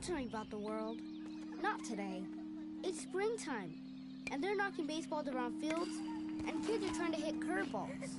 Don't tell me about the world. Not today. It's springtime, and they're knocking baseballs around fields, and kids are trying to hit curveballs.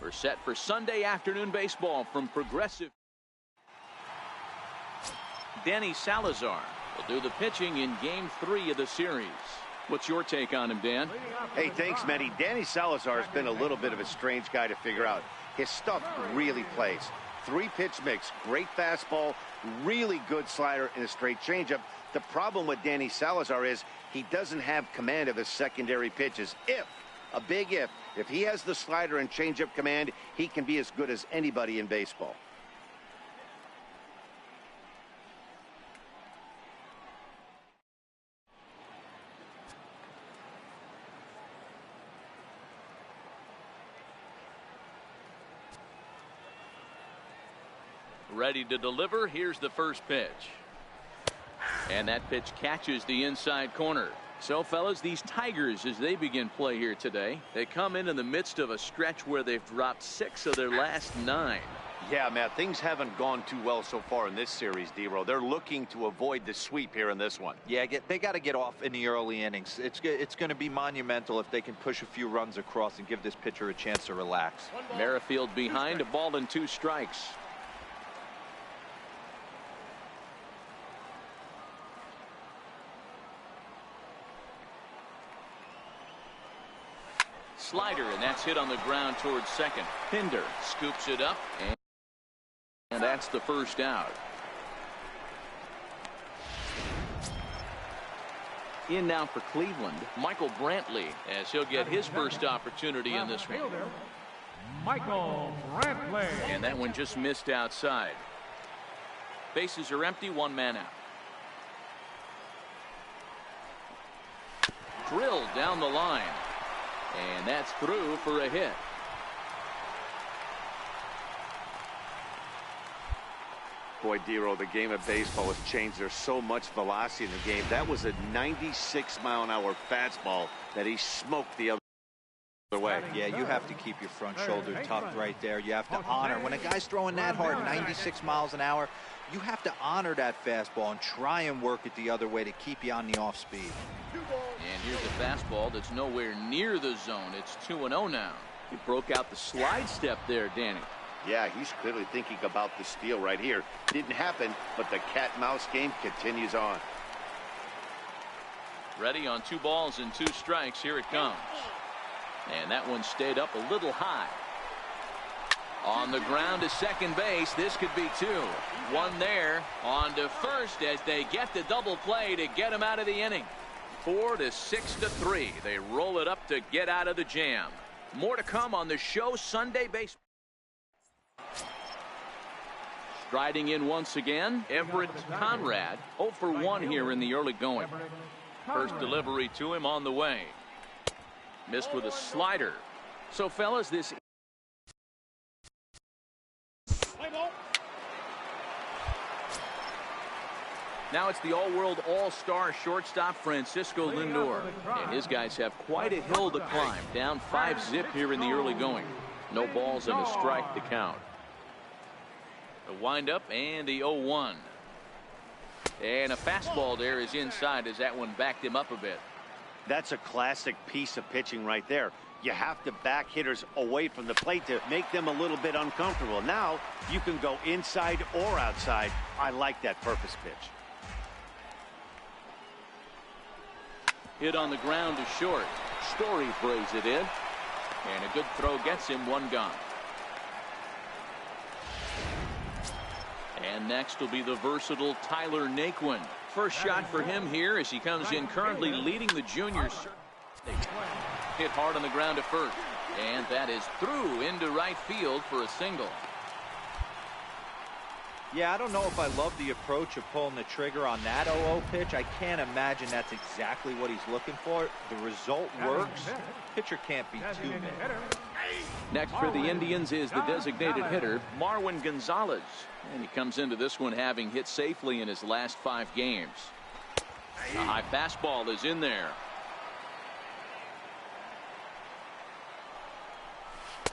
We're set for Sunday afternoon baseball from Progressive. Danny Salazar will do the pitching in Game 3 of the series. What's your take on him, Dan? Hey, thanks, Matty. Danny Salazar has been a little bit of a strange guy to figure out. His stuff really plays. 3-pitch mix, great fastball, really good slider, and a straight changeup. The problem with Danny Salazar is he doesn't have command of his secondary pitches. If he has the slider and changeup command, he can be as good as anybody in baseball. Ready to deliver. Here's the first pitch. And that pitch catches the inside corner. So, fellas, these Tigers, as they begin play here today, they come in the midst of a stretch where they've dropped 6 of their last 9. Yeah, Matt, things haven't gone too well so far in this series, D-Row. They're looking to avoid the sweep here in this one. Yeah, they got to get off in the early innings. It's going to be monumental if they can push a few runs across and give this pitcher a chance to relax. Merrifield behind, a ball and 2 strikes. Slider, and that's hit on the ground towards second. Pinder scoops it up, and that's the first out. In now for Cleveland, Michael Brantley, as he'll get his first opportunity in this one. Michael Brantley. And that one just missed outside. Bases are empty, 1 man out. Drilled down the line. And that's through for a hit. Boy, D-Row, the game of baseball has changed. There's so much velocity in the game. That was a 96-mile-an-hour fastball that he smoked the other way. Yeah, you have to keep your front shoulder tucked right there. You have to honor. When a guy's throwing that hard, 96 miles an hour, you have to honor that fastball and try and work it the other way to keep you on the off speed. And here's a fastball that's nowhere near the zone. It's 2-0 now. He broke out the slide step there, Danny. Yeah, he's clearly thinking about the steal right here. Didn't happen, but the cat-mouse game continues on. Ready on 2 balls and 2 strikes. Here it comes. And that one stayed up a little high. On the ground to second base. This could be two. One there. On to first as they get the double play to get him out of the inning. 4-6-3. They roll it up to get out of the jam. More to come on the show Sunday Baseball. Striding in once again, Everett Conrad. 0 for 1 here in the early going. First delivery to him on the way. Missed with a slider. So, fellas, this. Now it's the all-world all-star shortstop Francisco Lindor. And his guys have quite a hill to climb. Down 5-zip here in the early going. No balls and a strike to count. The windup and the 0-1. And a fastball there is inside as that one backed him up a bit. That's a classic piece of pitching right there. You have to back hitters away from the plate to make them a little bit uncomfortable. Now you can go inside or outside. I like that purpose pitch. Hit on the ground to short. Story plays it in. And a good throw gets him one gone. And next will be the versatile Tyler Naquin. First shot for him here as he comes in currently leading the juniors. Hit hard on the ground to first. And that is through into right field for a single. Yeah, I don't know if I love the approach of pulling the trigger on that 0-0 pitch. I can't imagine that's exactly what he's looking for. The result works. Pitcher can't be too mad. Next for the Indians is the designated hitter, Marwin Gonzalez. And he comes into this one having hit safely in his last 5 games. A high fastball is in there.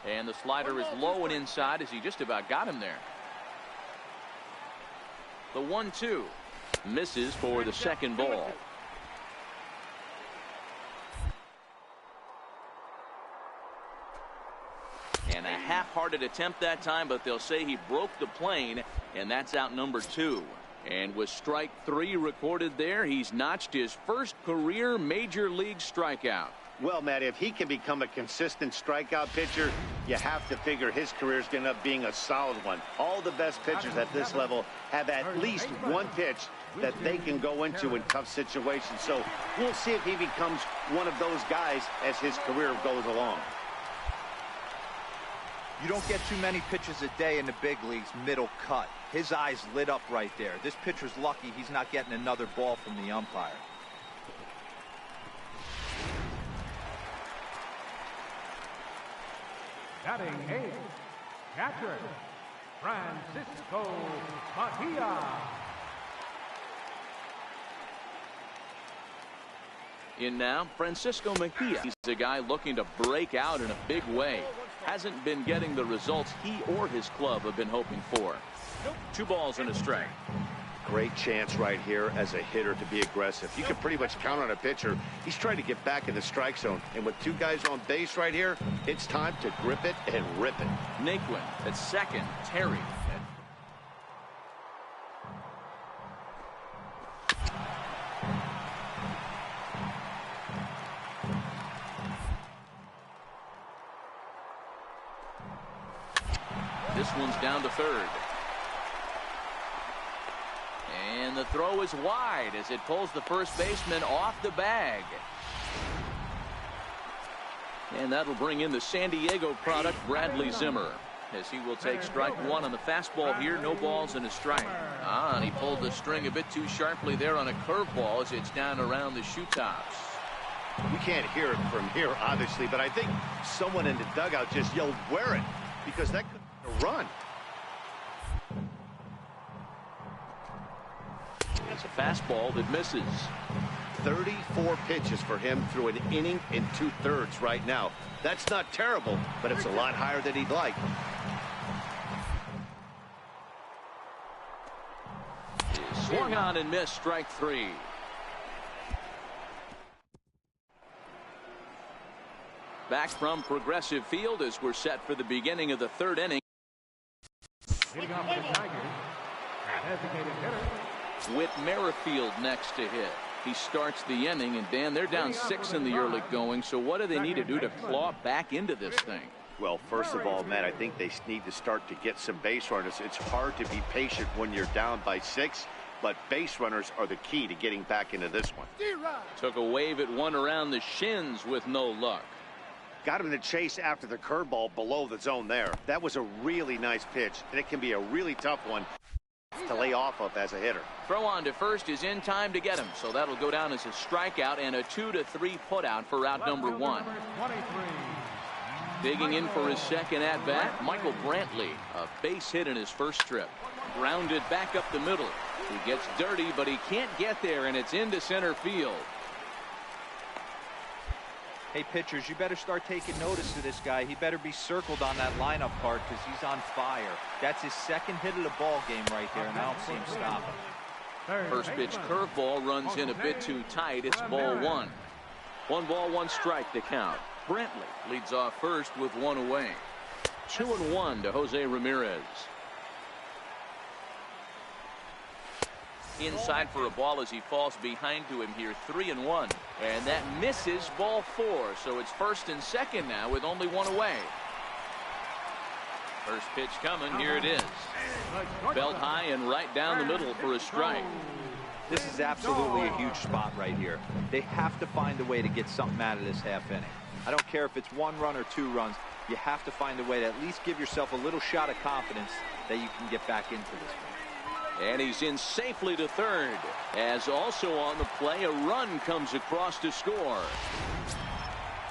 And the slider is low and inside as he just about got him there. The 1-2 misses for the second ball. And a half-hearted attempt that time, but they'll say he broke the plane, and that's out number 2. And with strike 3 recorded there, he's notched his first career major league strikeout. Well, Matt, if he can become a consistent strikeout pitcher, you have to figure his career is going to end up being a solid one. All the best pitchers at this level have at least one pitch that they can go into in tough situations. So we'll see if he becomes one of those guys as his career goes along. You don't get too many pitches a day in the big leagues middle cut. His eyes lit up right there. This pitcher's lucky he's not getting another ball from the umpire. Batting 8, catcher, Francisco Mejia. In now, Francisco Mejia. He's a guy looking to break out in a big way. Hasn't been getting the results he or his club have been hoping for. 2 balls and a strike. Great chance right here as a hitter to be aggressive. You can pretty much count on a pitcher. He's trying to get back in the strike zone. And with 2 guys on base right here, it's time to grip it and rip it. Naquin at second. Terry. This one's down to third. And the throw is wide as it pulls the first baseman off the bag. And that'll bring in the San Diego product, Bradley Zimmer, as he will take strike 1 on the fastball here. No balls and a strike. And he pulled the string a bit too sharply there on a curveball as it's down around the shoe tops. We can't hear it from here, obviously, but I think someone in the dugout just yelled, "Wear it," because that could be a run. It's a fastball that misses. 34 pitches for him through an inning and 2/3 right now. That's not terrible, but it's a lot higher than he'd like. Swung on and missed, strike 3. Back from Progressive Field as we're set for the beginning of the 3rd inning. Hitting off the Tigers, designated hitter, Whit Merrifield next to hit. He starts the inning, and Dan, they're down 6 in the early going, so what do they need to do to claw back into this thing? Well, first of all, Matt, I think they need to start to get some base runners. It's hard to be patient when you're down by 6, but base runners are the key to getting back into this one. Took a wave at one around the shins with no luck. Got him to chase after the curveball below the zone there. That was a really nice pitch, and it can be a really tough one to lay off of as a hitter. Throw on to first is in time to get him, so that'll go down as a strikeout and a 2-3 putout for out number 1. Digging in for his second at-bat, Michael Brantley, a base hit in his first trip. Grounded back up the middle. He gets dirty, but he can't get there, and it's into center field. Hey, pitchers, you better start taking notice of this guy. He better be circled on that lineup card because he's on fire. That's his second hit of the ball game right there, and I don't see him stopping. First pitch curveball runs in a bit too tight. It's ball 1. 1 ball, 1 strike to count. Brantley leads off first with 1 away. 2-1 to Jose Ramirez. Inside for a ball as he falls behind to him here. 3-1. And that misses, ball 4. So it's first and second now with only 1 away. First pitch coming. Here it is. Belt high and right down the middle for a strike. This is absolutely a huge spot right here. They have to find a way to get something out of this half inning. I don't care if it's 1 run or 2 runs. You have to find a way to at least give yourself a little shot of confidence that you can get back into this one. And he's in safely to third, as also on the play a run comes across to score.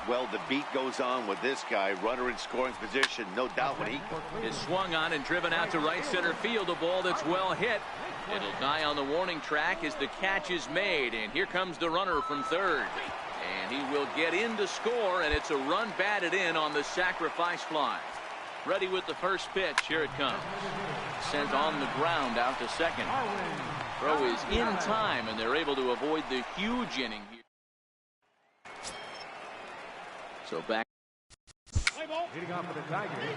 Well, the beat goes on with this guy. Runner in scoring position, no doubt when he is swung on and driven out to right center field. A ball that's well hit. It'll die on the warning track as the catch is made, and here comes the runner from third. And he will get in to score, and it's a run batted in on the sacrifice fly. Ready with the first pitch. Here it comes. Sent on the ground out to second. Throw is in time, and they're able to avoid the huge inning here. So back. Hitting off for the Tigers.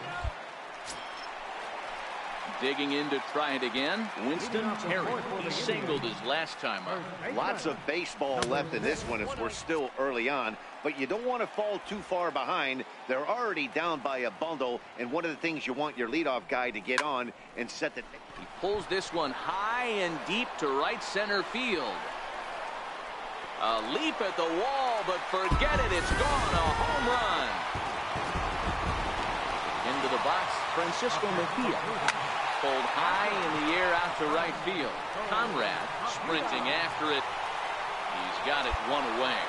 Digging in to try it again. Winston Terry. He singled his last time up. Lots of baseball left in this one as we're still early on, but you don't want to fall too far behind. They're already down by a bundle, and one of the things you want your leadoff guy to get on and set the... He pulls this one high and deep to right center field. A leap at the wall, but forget it. It's gone. A home run. Into the box, Francisco Mejia. Pulled high in the air out to right field. Conrad sprinting after it. He's got it 1 away.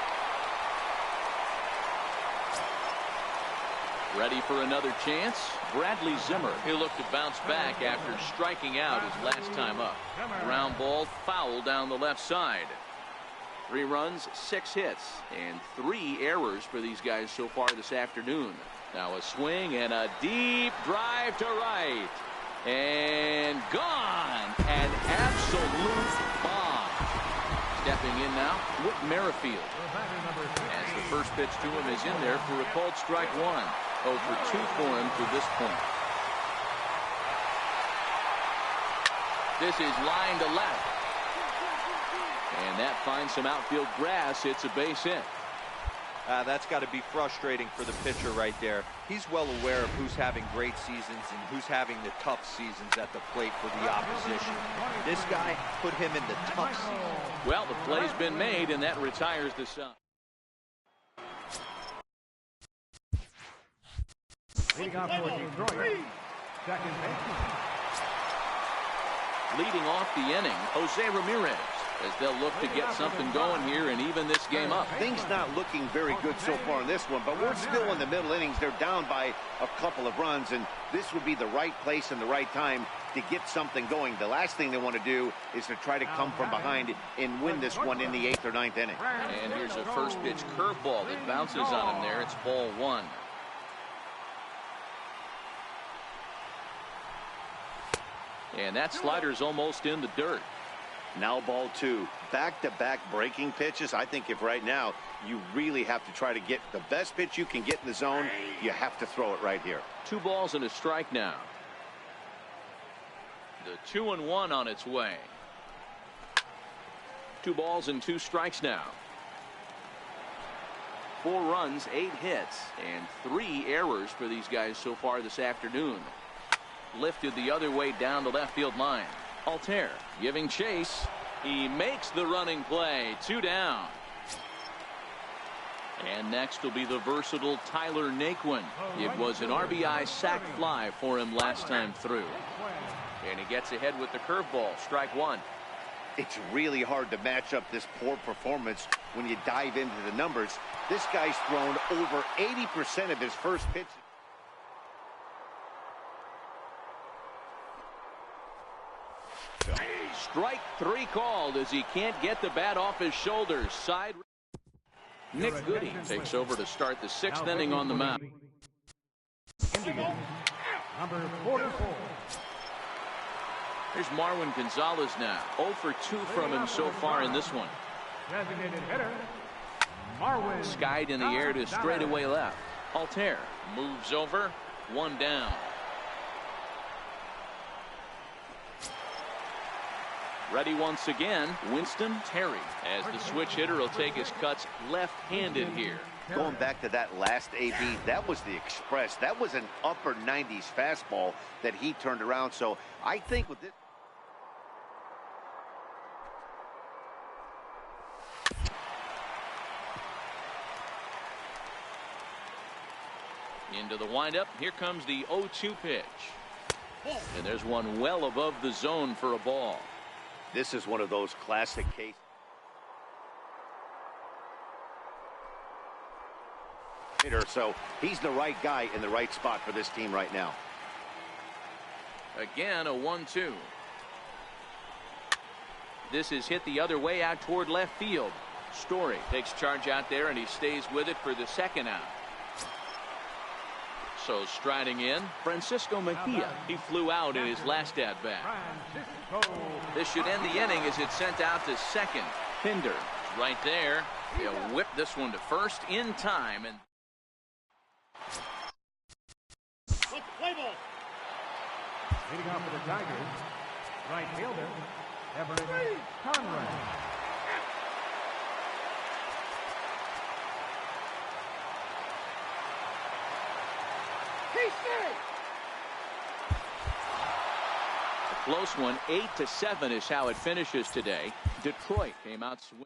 Ready for another chance? Bradley Zimmer. He'll look to bounce back after striking out his last time up. Ground ball foul down the left side. 3 runs, 6 hits, and 3 errors for these guys so far this afternoon. Now a swing and a deep drive to right. And gone. An absolute bomb. Stepping in now, Whit Merrifield. As the first pitch to him is in there for a called strike 1. 0 for 2 for him to this point. This is line to left. And that finds some outfield grass. It's a base hit. That's got to be frustrating for the pitcher right there. He's well aware of who's having great seasons and who's having the tough seasons at the plate for the opposition. This guy put him in the tough season. Well, the play's been made, and that retires the side. Leading off for Detroit. Second baseman. Leading off the inning, Jose Ramirez, as they'll look to get something going here and even this game up. Things not looking very good so far in this one, but we're still in the middle innings. They're down by a couple of runs, and this would be the right place and the right time to get something going. The last thing they want to do is to try to come from behind and win this one in the 8th or 9th inning. And here's a first pitch curveball that bounces on him there. It's ball 1. And that slider's almost in the dirt. Now ball 2. Back-to-back breaking pitches. I think if right now you really have to try to get the best pitch you can get in the zone, you have to throw it right here. 2 balls and a strike now. The 2-1 on its way. 2 balls and 2 strikes now. 4 runs, 8 hits, and 3 errors for these guys so far this afternoon. Lifted the other way down the left field line. Altair giving chase. He makes the running play. 2 down. And next will be the versatile Tyler Naquin. It was an RBI sac fly for him last time through. And he gets ahead with the curveball. Strike 1. It's really hard to match up this poor performance when you dive into the numbers. This guy's thrown over 80% of his first pitch. Strike 3 called as he can't get the bat off his shoulders. Side. Nick Goody takes over to start the 6th inning on the mound. Number 44. Here's Marwin Gonzalez now. 0 for 2 from him so far in this one. Designated hitter, Marwin. Skied in the air to straightaway left. Altair moves over. 1 down. Ready once again, Winston Terry, as the switch hitter will take his cuts left-handed here. Going back to that last AB, that was the express. That was an upper 90s fastball that he turned around. So I think with this. Into the windup. Here comes the 0-2 pitch. And there's one well above the zone for a ball. This is one of those classic cases. So he's the right guy in the right spot for this team right now. Again, a 1-2. This is hit the other way out toward left field. Story takes charge out there, and he stays with it for the 2nd out. So striding in, Francisco Mejia. He flew out in his last at-bat. This should end the inning as it's sent out to second. Pinder right there. He'll whip this one to first in time. And Leading off for the Tigers, right fielder, Everett Conrad. a close one. 8-7 is how it finishes today. Detroit came out swinging.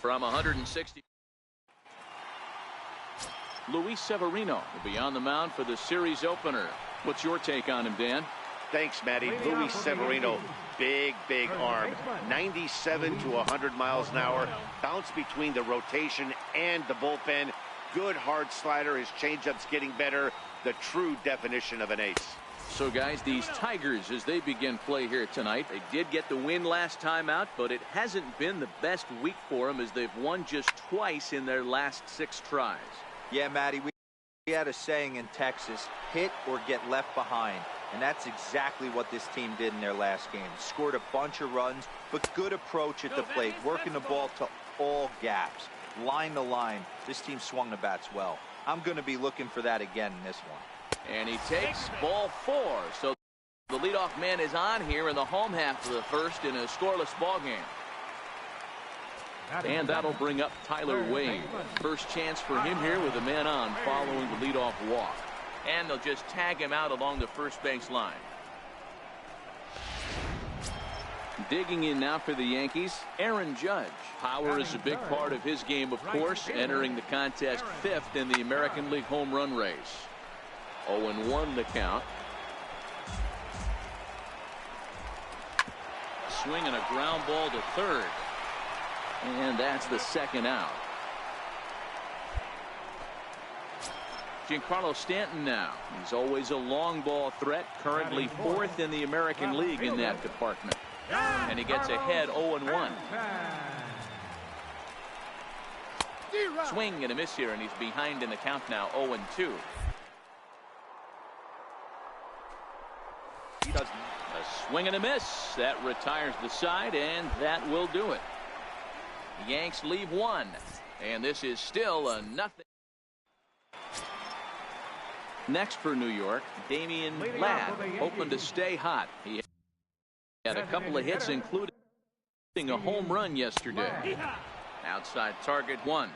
From 160. Luis Severino will be on the mound for the series opener. What's your take on him, Dan? Thanks, Matty. Luis Severino, big arm. 97 to 100 miles an hour. Bounce between the rotation and the bullpen. Good hard slider. His changeup's getting better. The true definition of an ace. So, guys, these Tigers, as they begin play here tonight, they did get the win last time out, but it hasn't been the best week for them as they've won just twice in their last 6 tries. Yeah, Matty, we had a saying in Texas, hit or get left behind. And that's exactly what this team did in their last game. Scored a bunch of runs, but good approach at the plate, working the ball to all gaps. Line to line, this team swung the bats well. I'm going to be looking for that again in this one. And he takes ball 4. So the leadoff man is on here in the home half of the first in a scoreless ball game. And that'll bring up Tyler Wade. First chance for him here with a man on following the leadoff walk. And they'll just tag him out along the first base line. Digging in now for the Yankees, Aaron Judge. Power is a big part of his game, of course, entering the contest 5th in the American League home run race. 0-1 the count. swing and a ground ball to third. And that's the second out. Giancarlo Stanton now. He's always a long ball threat, currently 4th in the American League in that department. And he gets ahead 0-1. Swing and a miss here, and he's behind in the count now, 0-2. He does a swing and a miss. That retires the side, and that will do it. The Yanks leave one, and this is still a nothing. Next for New York, Damian Ladd, hoping to stay hot. He had a couple of hits, including a home run yesterday. Outside target one.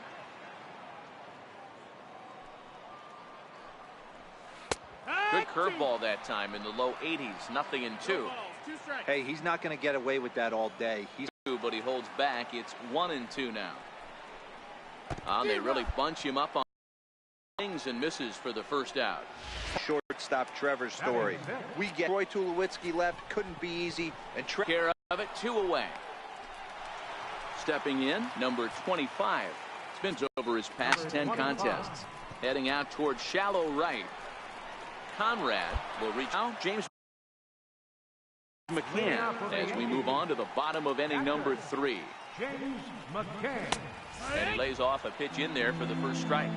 Good curveball that time in the low 80s, 0-2. Hey, he's not going to get away with that all day. But he holds back. It's 1-2 now. They really bunch him up on swings and misses for the first out. Shortstop Trevor Story. We get Troy Tulowitzki left. Couldn't be easy. And care of it, 2 away. Stepping in, number 25. Spins over his past 10 contests. Heading out towards shallow right. Conrad will reach out. James McCann as we move on to the bottom of inning number 3. James McCann. And he lays off a pitch in there for the first strike.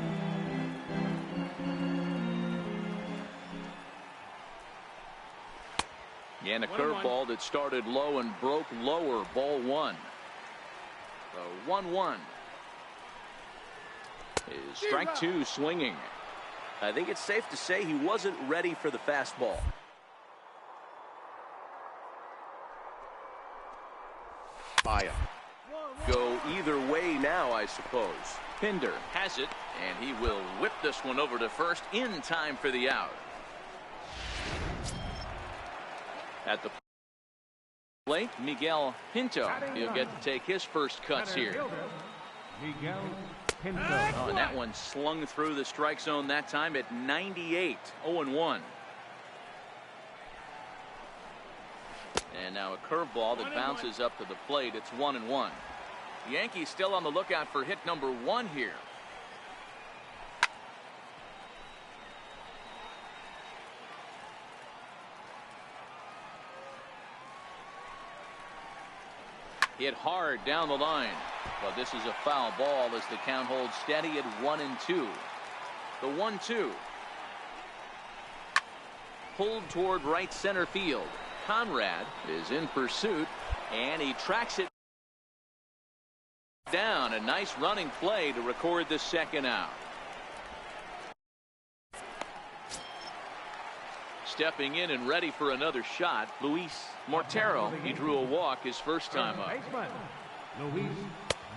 And a curveball that started low and broke lower. Ball 1. The 1-1. Is strike 2 swinging. I think it's safe to say he wasn't ready for the fastball. Baya. Go either way now, I suppose. Pinder has it, and he will whip this one over to first in time for the out. At the plate, Miguel Pinto. He'll get to take his first cuts here. Miguel Pinto. And that one slung through the strike zone that time at 98, 0-1. And now a curveball that bounces up to the plate. It's 1-1. The Yankees still on the lookout for hit number 1 here. Hit hard down the line. But this is a foul ball as the count holds steady at 1-2. The 1-2. Pulled toward right center field. Conrad is in pursuit, and he tracks it down. A nice running play to record the second out. Stepping in and ready for another shot, Luis Mortero. He drew a walk his first time up. Luis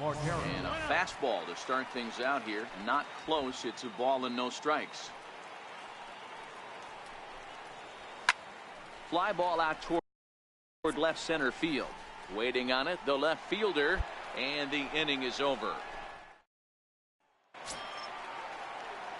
Mortero. And a fastball to start things out here. Not close. It's a ball and no strikes. Fly ball out toward left center field. Waiting on it, the left fielder, and the inning is over.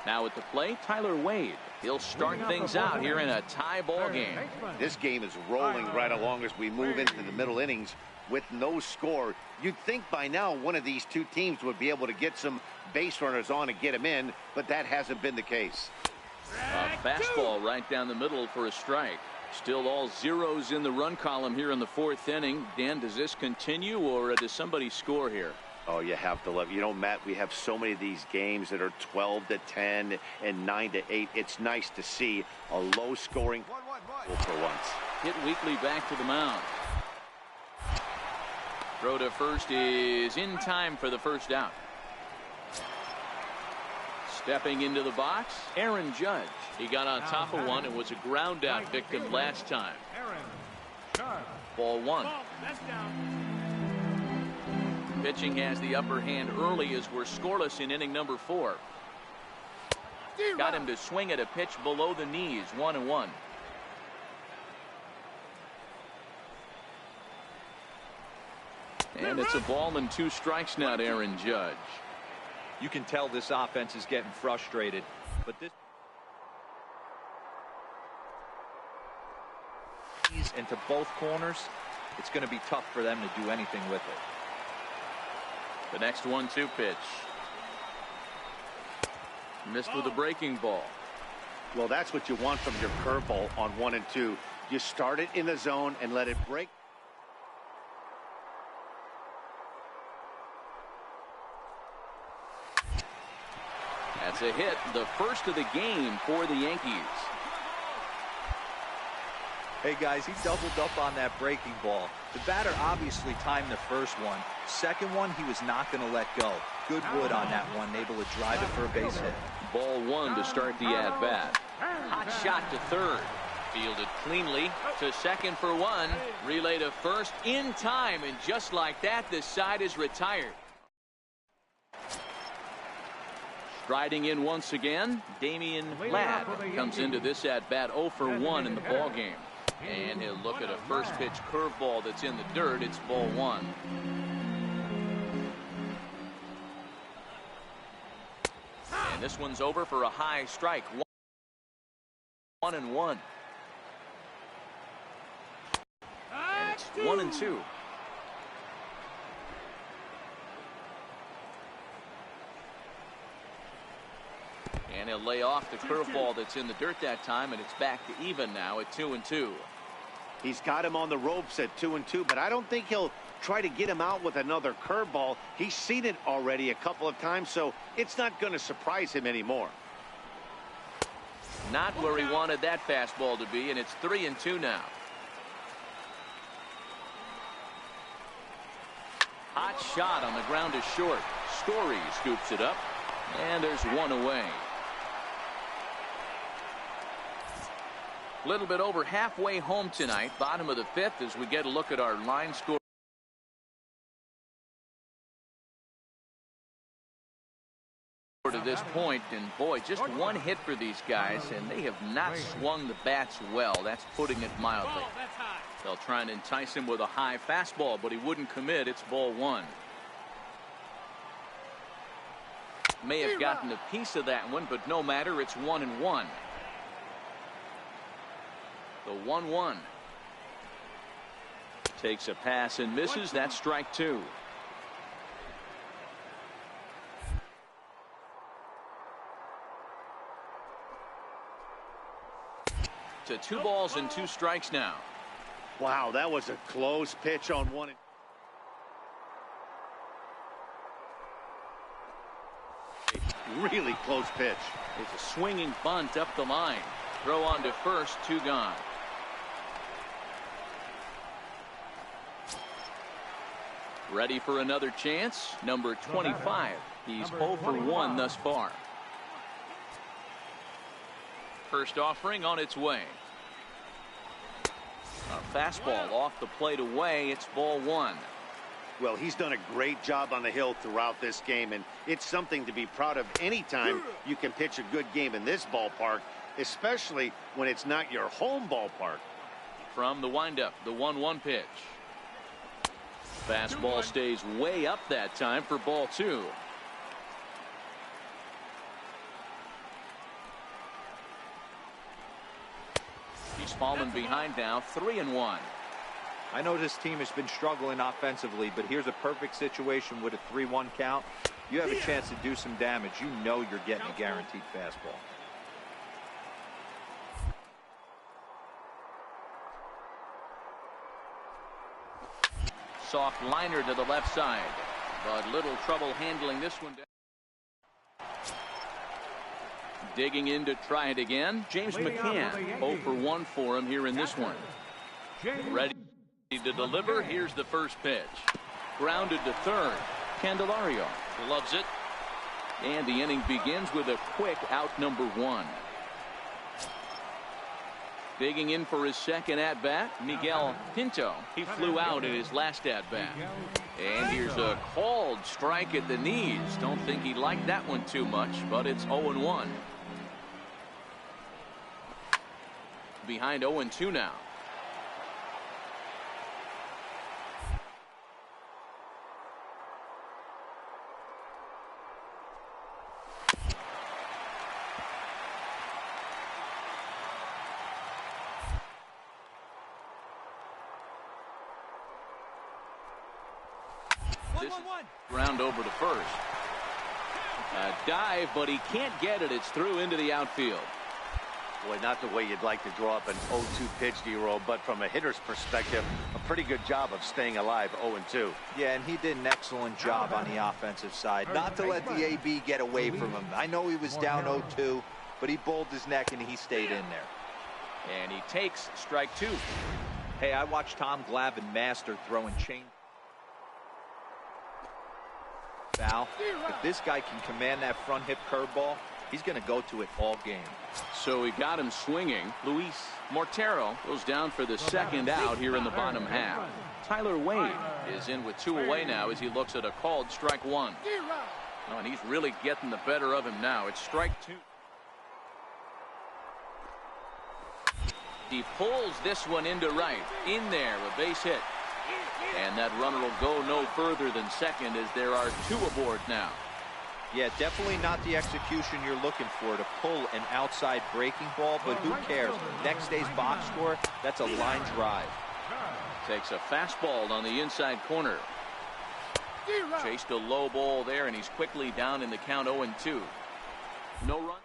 Now at the plate, Tyler Wade. He'll start things out here in a tie ball game. This game is rolling right along as we move into the middle innings with no score. You'd think by now one of these two teams would be able to get some base runners on and get them in, but that hasn't been the case. A fastball right down the middle for a strike. Still all zeros in the run column here in the 4th inning. Dan, does this continue, or does somebody score here? Oh, you have to love. You know, Matt, we have so many of these games that are 12-10 and 9-8. It's nice to see a low-scoring for once. Hit Weekly back to the mound. Throw to first is in time for the first out. Stepping into the box, Aaron Judge. He got on top of one and was a ground out victim last time. Ball 1. Pitching has the upper hand early as we're scoreless in inning number 4. Got him to swing at a pitch below the knees. 1-1. And it's a ball and 2 strikes now to Aaron Judge. You can tell this offense is getting frustrated, but this into both corners. it's going to be tough for them to do anything with it. The next 1-2 pitch. Missed with a breaking ball. Well, that's what you want from your curveball on 1 and 2. You start it in the zone and let it break. That's a hit, the first of the game for the Yankees. Hey guys, he doubled up on that breaking ball. The batter obviously timed the first one. Second one, he was not going to let go. Good wood on that one, able to drive it for a base hit. Ball 1 to start the at-bat. Hot shot to third. Fielded cleanly to second for 1. Relay to first in time, and just like that, the side is retired. Striding in once again, Damian Ladd comes into this at-bat 0 for 1 in the ball game. And he'll look at a first pitch curveball that's in the dirt. It's ball 1. And this one's over for a high strike. 1-1. And it's 1-2. And he'll lay off the curveball that's in the dirt that time, and it's back to even now at 2-2. He's got him on the ropes at 2-2, but I don't think he'll try to get him out with another curveball. He's seen it already a couple of times, so it's not going to surprise him anymore. Not where he wanted that fastball to be, and it's 3-2 now. Hot shot on the ground is short. Story scoops it up, and there's one away. A little bit over halfway home tonight, bottom of the 5th, as we get a look at our line score. To this point, and boy, just one hit for these guys, and they have not swung the bats well. That's putting it mildly. They'll try and entice him with a high fastball, but he wouldn't commit. It's ball 1. May have gotten a piece of that one, but no matter. It's 1-1. The 1-1 takes a pass and misses. That's strike 2. To 2 balls and 2 strikes now. Wow, that was a close pitch on 1. Really close pitch. It's a swinging bunt up the line. Throw on to first, 2 gone. Ready for another chance. Number 25. He's 0 for 1 thus far. First offering on its way. A fastball off the plate away. It's ball 1. Well, he's done a great job on the hill throughout this game, and it's something to be proud of anytime you can pitch a good game in this ballpark, especially when it's not your home ballpark. From the windup, the 1-1 pitch. Fastball stays way up that time for ball 2. He's fallen behind now, 3-1. I know this team has been struggling offensively, but here's a perfect situation with a 3-1 count. You have a chance to do some damage. You know you're getting a guaranteed fastball. Soft liner to the left side, but little trouble handling this one. Digging in to try it again. James McCann, 0 for 1 for him here in this one. Ready to deliver. Here's the first pitch. Grounded to third. Candelario loves it. And the inning begins with a quick out, number 1. Digging in for his second at-bat, Miguel Pinto. He flew out in his last at-bat. And here's a called strike at the knees. Don't think he liked that one too much, but it's 0-1. Behind 0-2 now. This is ground over to first. A dive, but he can't get it. It's through into the outfield. Boy, not the way you'd like to draw up an 0-2 pitch, D-Roll, but from a hitter's perspective, a pretty good job of staying alive 0-2. Yeah, and he did an excellent job on the offensive side. Not to let the AB get away from him. I know he was down 0-2, but he bowled his neck and he stayed in there. And he takes strike two. Hey, I watched Tom Glavine master throwing chain. Foul. If this guy can command that front hip curveball, he's going to go to it all game. So he got him swinging. Luis Mortero goes down for the second out here in the bottom half. Tyler Wade is in with 2 away now as he looks at a called strike one. Oh, and he's really getting the better of him now. It's strike two. He pulls this one into right. In there, a base hit. And that runner will go no further than second as there are 2 aboard now. Yeah, definitely not the execution you're looking for to pull an outside breaking ball, but who cares? Next day's box score, that's a line drive. Takes a fastball on the inside corner. Chased a low ball there, and he's quickly down in the count 0-2. No run.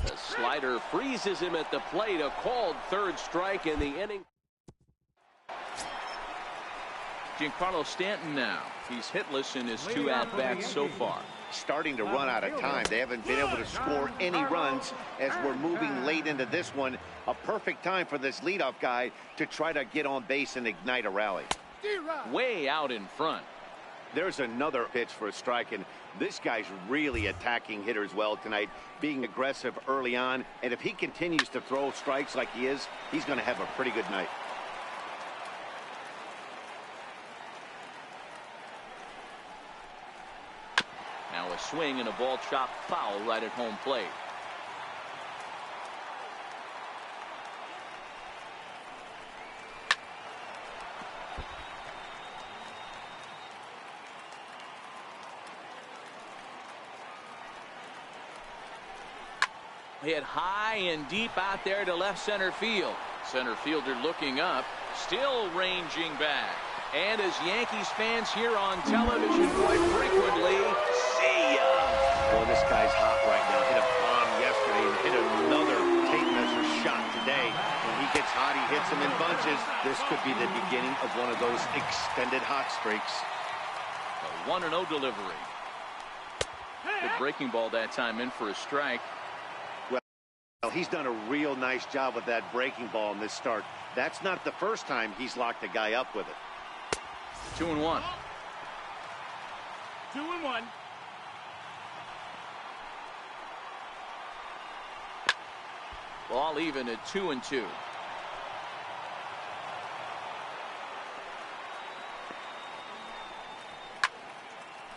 The slider freezes him at the plate. A called third strike in the inning. Giancarlo Stanton now. He's hitless in his 2 at-bats so far. Starting to run out of time. They haven't been able to score any runs as we're moving late into this one. A perfect time for this leadoff guy to try to get on base and ignite a rally. Way out in front. There's another pitch for a strike, and this guy's really attacking hitters well tonight, being aggressive early on. And if he continues to throw strikes like he is, he's going to have a pretty good night. Now a swing and a ball chopped foul right at home plate. Hit high and deep out there to left center field. Center fielder looking up, still ranging back. And as Yankees fans here on television quite frequently, see ya! Boy, this guy's hot right now. Hit a bomb yesterday and hit another tape measure shot today. When he gets hot, he hits them in bunches. This could be the beginning of one of those extended hot streaks. A 1-0 delivery. The breaking ball that time in for a strike. Well, he's done a real nice job with that breaking ball in this start. That's not the first time he's locked a guy up with it. 2-1. 2-1. Ball even at 2-2.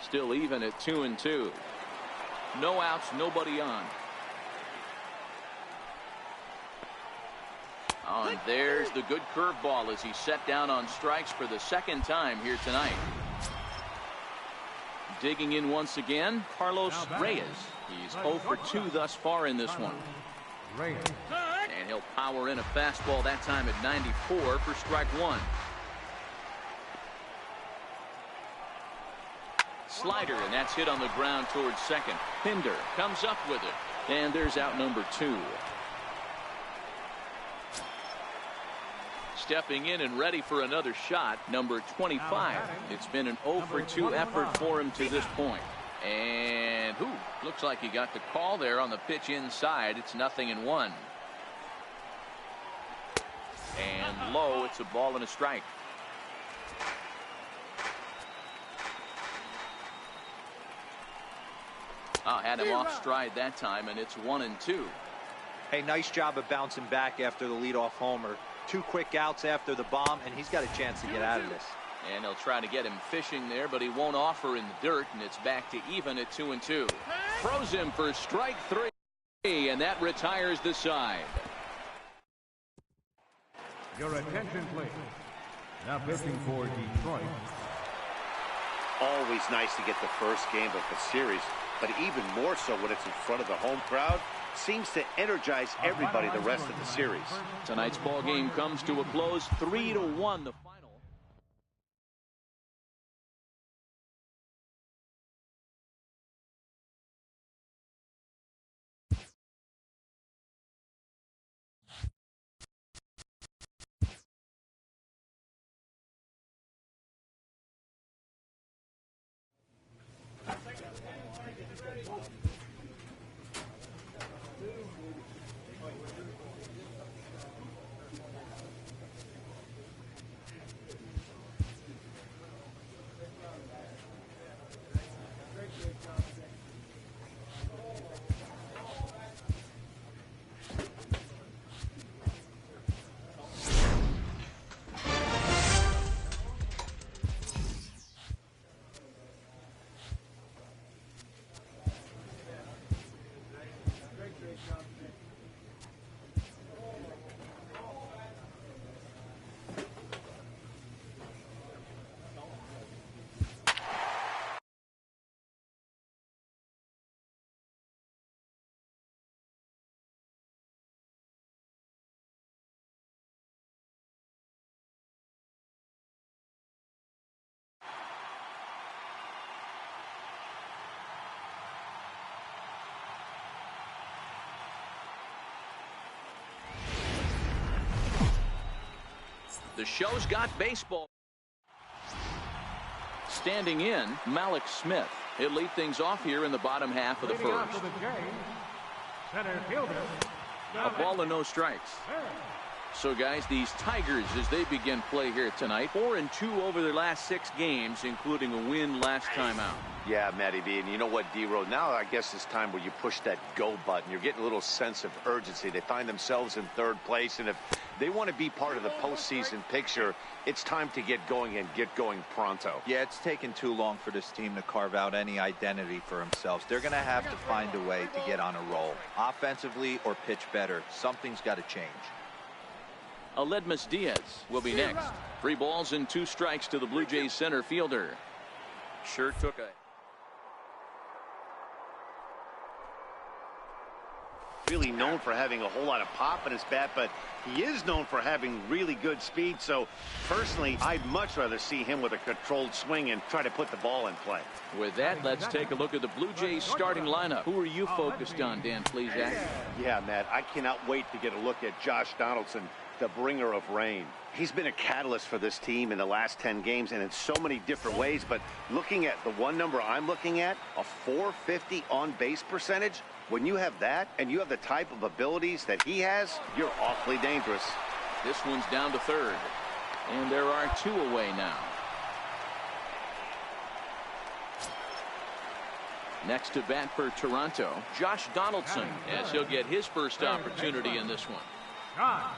Still even at 2-2. No outs, nobody on. Oh, and there's the good curveball as he set down on strikes for the second time here tonight. Digging in once again, Carlos Reyes. He's 0 for 2 thus far in this one. And he'll power in a fastball that time at 94 for strike one. Slider, and that's hit on the ground towards second. Pinder comes up with it. And there's out number 2. Stepping in and ready for another shot, number 25. It's been an 0 for 2 effort for him to this point. And looks like he got the call there on the pitch inside. It's 0-1. And low, it's a ball and a strike. Had him off stride that time, and it's 1-2. Hey, nice job of bouncing back after the leadoff homer. 2 quick outs after the bomb, and he's got a chance to get out of this. And they'll try to get him fishing there, but he won't offer in the dirt, and it's back to even at 2-2. Throws him for strike 3, and that retires the side. Your attention, please. Now pitching for Detroit. Always nice to get the first game of the series, but even more so when it's in front of the home crowd. Seems to energize everybody the rest of the series. Tonight's ball game comes to a close, 3-1 the final. The show's got baseball. Standing in, Malik Smith. He'll lead things off here in the bottom half of the Leading off first. for the Jays, center fielder, A ball and no strikes. So, guys, these Tigers, as they begin play here tonight, 4-2 over their last 6 games, including a win last time out. Yeah, Matty B, and you know what, D-Row, now I guess it's time where you push that go button. You're getting a little sense of urgency. They find themselves in 3rd place, and if they want to be part of the postseason picture, it's time to get going and get going pronto. Yeah, it's taken too long for this team to carve out any identity for themselves. They're going to have to find a way to get on a roll, offensively or pitch better. Something's got to change. Aledmus Diaz will be next. 3 balls and 2 strikes to the Blue Jays center fielder. Sure took a... Really known for having a whole lot of pop in his bat, but he is known for having really good speed. So personally, I'd much rather see him with a controlled swing and try to put the ball in play. With that, let's take a look at the Blue Jays starting lineup. Who are you focused on, Dan Plesac? Yeah, Matt, I cannot wait to get a look at Josh Donaldson, the bringer of rain. He's been a catalyst for this team in the last 10 games and in so many different ways. But looking at the one number I'm looking at, a .450 on-base percentage, when you have that and you have the type of abilities that he has, you're awfully dangerous. This one's down to 3rd. And there are 2 away now. Next to bat for Toronto, Josh Donaldson, as he'll get his first opportunity in this one. Josh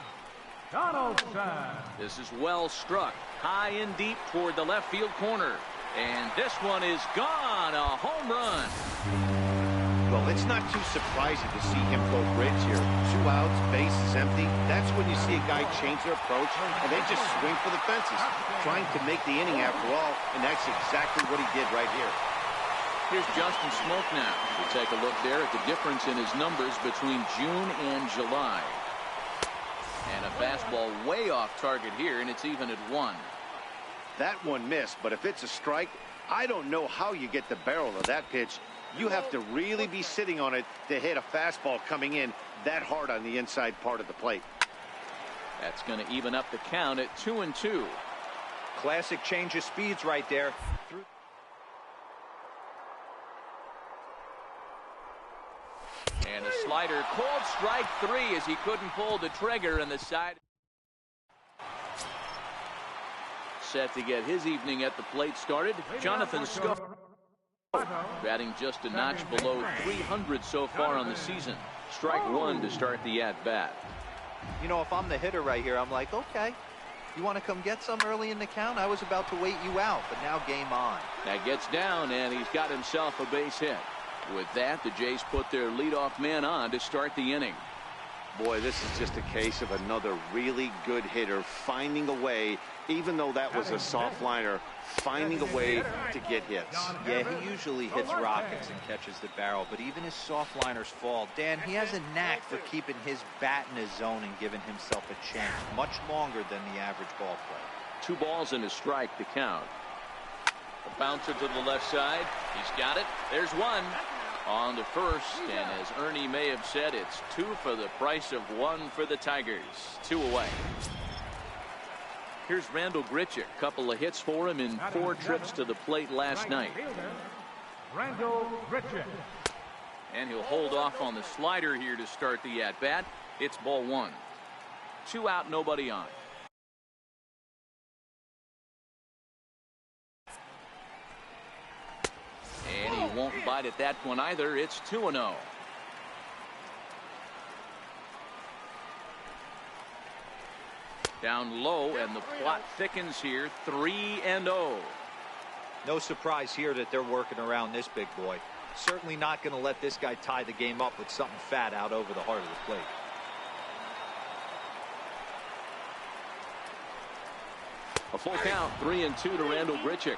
Donaldson. This is well struck, high and deep toward the left field corner. And this one is gone, a home run. Well, it's not too surprising to see him go bridge here. 2 outs, base is empty. That's when you see a guy change their approach, and they just swing for the fences, trying to make the inning after all, and that's exactly what he did right here. Here's Justin Smoke now. We'll take a look there at the difference in his numbers between June and July. And a fastball way off target here, and it's even at 1. That one missed, but if it's a strike, I don't know how you get the barrel of that pitch. You have to really be sitting on it to hit a fastball coming in that hard on the inside part of the plate. That's going to even up the count at 2-2. Classic change of speeds right there. And a slider, called strike 3 as he couldn't pull the trigger in the side. Set to get his evening at the plate started, Jonathan Schoop. Batting just a notch below 300 so far on the season. Strike 1 to start the at-bat. You know, if I'm the hitter right here, I'm like, okay, you want to come get some early in the count? I was about to wait you out, but now game on. That gets down, and he's got himself a base hit. With that, the Jays put their leadoff man on to start the inning. Boy, this is just a case of another really good hitter finding a way, even though that was a soft liner, finding a way to get hits. Yeah, he usually hits rockets and catches the barrel, but even his soft liners fall. Dan, he has a knack for keeping his bat in his zone and giving himself a chance much longer than the average ball player. 2 balls and a strike to count. A bouncer to the left side. He's got it. There's 1 on the first, and as Ernie may have said, it's 2 for the price of 1 for the Tigers. 2 away. Here's Randall Grichuk. Couple of hits for him in 4 trips to the plate last night. Randall Grichuk. And he'll hold off on the slider here to start the at-bat. It's ball 1. 2 out, nobody on. And he won't bite at that one either. It's 2-0. Down low, and the plot thickens here. 3-0. No surprise here that they're working around this big boy. Certainly not going to let this guy tie the game up with something fat out over the heart of the plate. A full count, 3-2 to Randall Grichuk.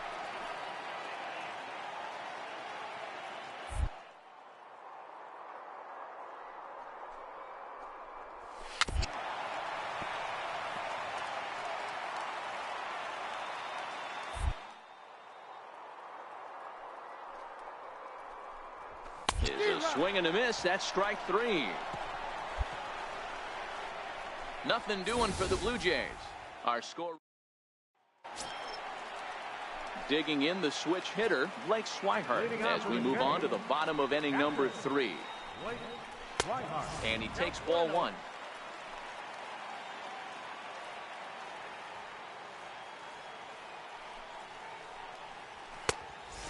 Is a swing and a miss. That's strike 3. Nothing doing for the Blue Jays. Our score. Digging in, the switch hitter, Blake Swihart, as we move on to the bottom of inning number 3. And he takes ball 1.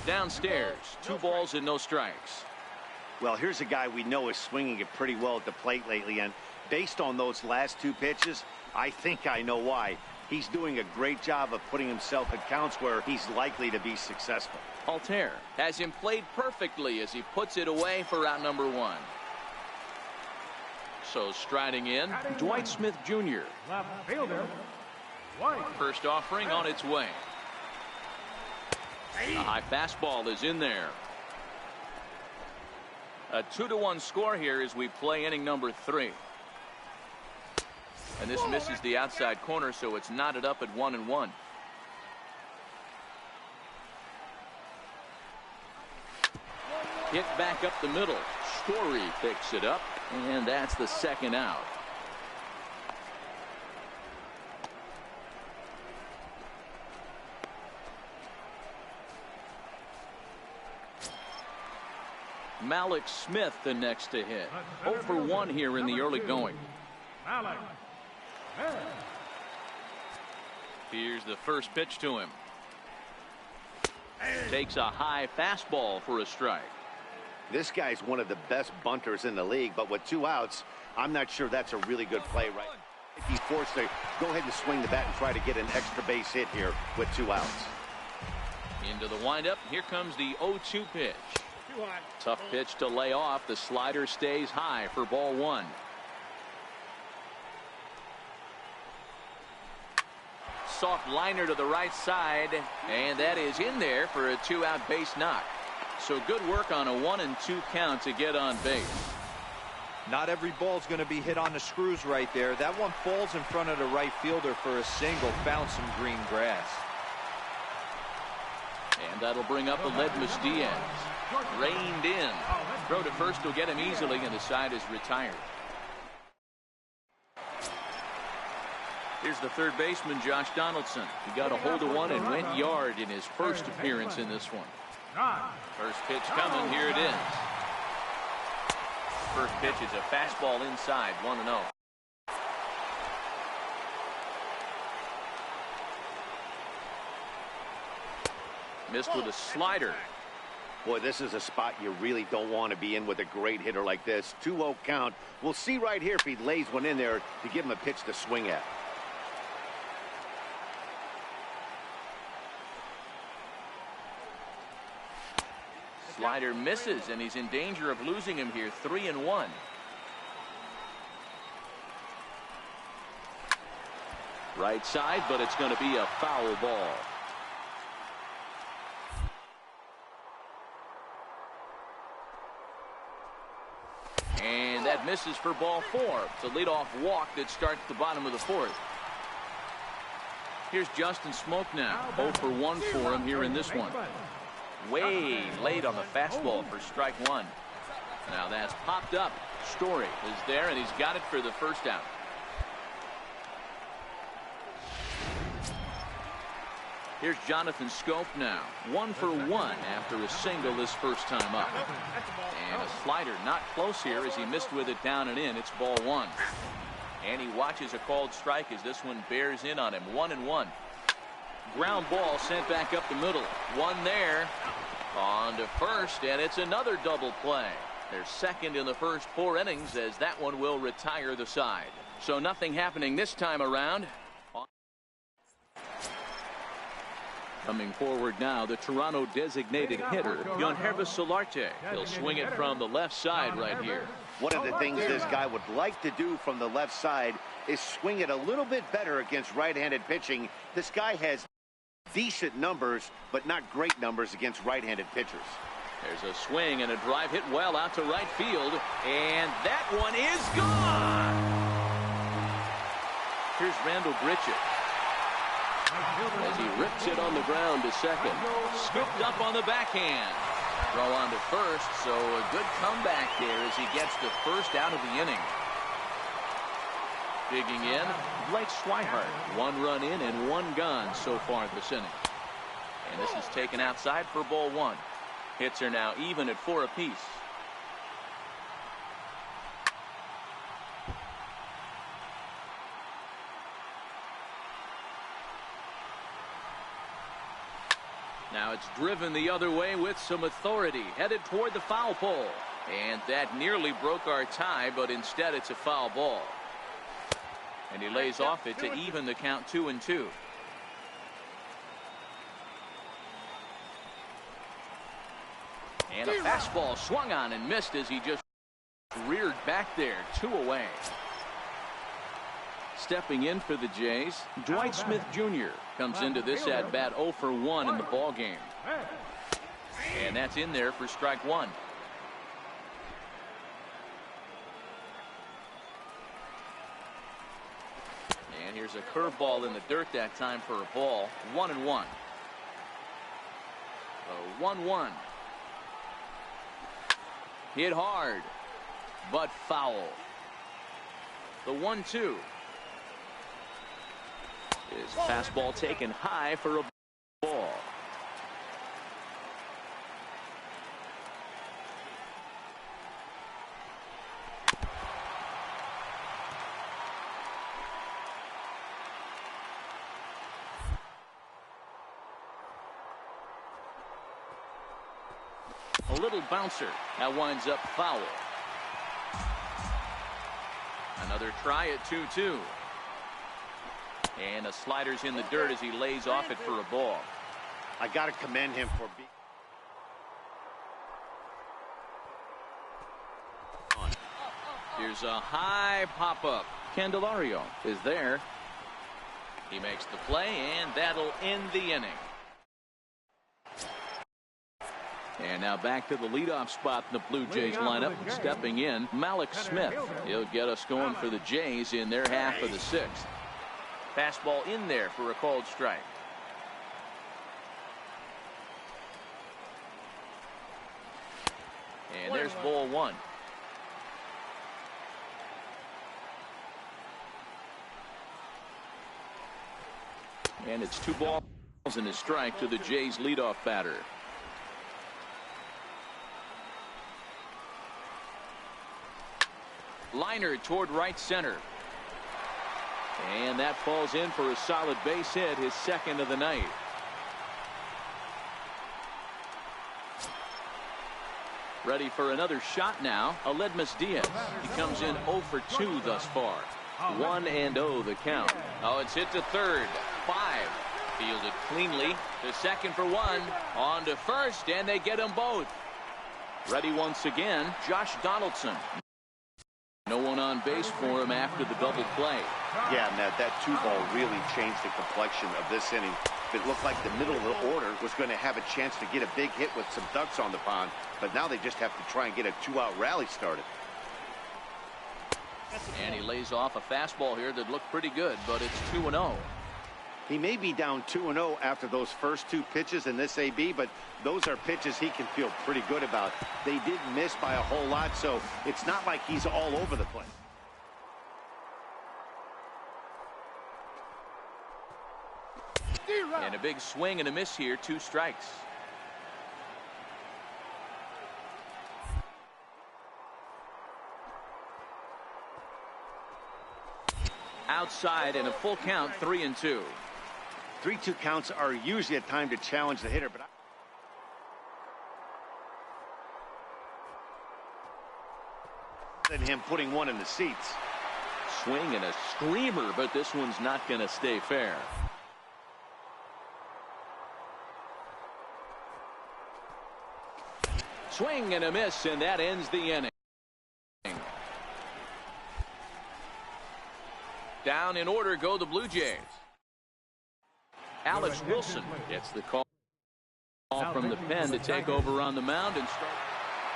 Downstairs, 2 balls and no strikes. Well, here's a guy we know is swinging it pretty well at the plate lately, and based on those last 2 pitches, I think I know why. He's doing a great job of putting himself in counts where he's likely to be successful. Altair has him played perfectly as he puts it away for out number 1. So striding in, Dwight Smith Jr. Left fielder, White. First offering on its way. A high fastball is in there. A 2-1 score here as we play inning number 3. And this misses the outside corner, so it's knotted up at 1-1. Hit back up the middle. Story picks it up, and that's the second out. Malik Smith the next to hit. 0 for 1 here in the early going. Malik. Here's the first pitch to him. Takes a high fastball for a strike. This guy's one of the best bunters in the league, but with 2 outs, I'm not sure that's a really good play right now. He's forced to go ahead and swing the bat and try to get an extra base hit here with 2 outs. Into the windup. Here comes the 0-2 pitch. Tough pitch to lay off. The slider stays high for ball 1. Soft liner to the right side, and that is in there for a 2-out base knock. So good work on a 1-2 count to get on base. Not every ball's going to be hit on the screws right there. That one falls in front of the right fielder for a single. Found some green grass. And that'll bring up Aledmys Diaz. Reined in. Throw to first will get him easily, and the side is retired. Here's the third baseman, Josh Donaldson. He got a hold of one and went yard in his first appearance in this one. First pitch coming. Here it is. First pitch is a fastball inside, 1-0. Missed with a slider. Boy, this is a spot you really don't want to be in with a great hitter like this. 2-0 count. We'll see right here if he lays one in there to give him a pitch to swing at. Slider misses, and he's in danger of losing him here. 3-1. Right side, but it's going to be a foul ball. And that misses for ball 4. It's a leadoff walk that starts the bottom of the 4th. Here's Justin Smoak now. 0 for 1 for him here in this one. Way late on the fastball for strike 1. Now that's popped up. Story is there, and he's got it for the first out. Here's Jonathan Schoop now. 1 for 1 after a single this first time up. And a slider not close here as he missed with it down and in. It's ball 1. And he watches a called strike as this one bears in on him. 1-1. Ground ball sent back up the middle. One there. On to first, and it's another double play. They're second in the first 4 innings as that one will retire the side. So nothing happening this time around. Coming forward now, the Toronto designated hitter, Yangervis Solarte. He'll swing it from the left side right here. One of the things this guy would like to do from the left side is swing it a little bit better against right-handed pitching. This guy has decent numbers, but not great numbers against right-handed pitchers. There's a swing and a drive hit well out to right field, and that one is gone. Here's Randall Grichuk as he rips it on the ground to second. Scooped up on the backhand. Throw on to first, so a good comeback there as he gets the first out of the inning. Digging in, Blake Swihart. 1 run in and 1 gone so far this inning. And this is taken outside for ball 1. Hits are now even at 4 apiece. Now it's driven the other way with some authority, headed toward the foul pole. And that nearly broke our tie, but instead it's a foul ball. And he lays off it to even the count 2-2. And a fastball swung on and missed as he just reared back there. 2 away. Stepping in for the Jays, Dwight Smith Jr. comes into this at bat 0 for 1 in the ball game. And that's in there for strike 1. And here's a curveball in the dirt that time for a ball. 1-1. 1-1. Hit hard, but foul. The 1-2. His fastball taken high for a ball. A little bouncer that winds up foul. Another try at 2-2. And a slider's in the dirt as he lays off it for a ball. I got to commend him for being. Here's a high pop-up. Candelario is there. He makes the play, and that'll end the inning. And now back to the leadoff spot in the Blue Jays lineup. Stepping in, Malik Smith. He'll get us going for the Jays in their half of the 6th. Fastball in there for a called strike. And there's ball 1. And it's 2 balls and a strike to the Jays leadoff batter. Liner toward right center. And that falls in for a solid base hit, his 2nd of the night. Ready for another shot now, Aledmys Diaz. He comes in 0 for 2 thus far. 1-0 the count. Oh, it's hit to third. 5. Fielded cleanly to second for 1. On to first, and they get them both. Ready once again, Josh Donaldson. No one on base for him after the double play. Yeah, Matt, that 2-ball really changed the complexion of this inning. It looked like the middle of the order was going to have a chance to get a big hit with some ducks on the pond, but now they just have to try and get a 2-out rally started. And he lays off a fastball here that looked pretty good, but it's 2-0. He may be down 2-0 after those first 2 pitches in this AB, but those are pitches he can feel pretty good about. They did miss by a whole lot, so it's not like he's all over the place. And a big swing and a miss here, 2 strikes. Outside and a full count, 3-2. 3-2 counts are usually a time to challenge the hitter, but than him putting one in the seats. Swing and a screamer, but this one's not going to stay fair. Swing and a miss, and that ends the inning. Down in order go the Blue Jays. Alex Wilson gets the call from the pen to take over on the mound and start.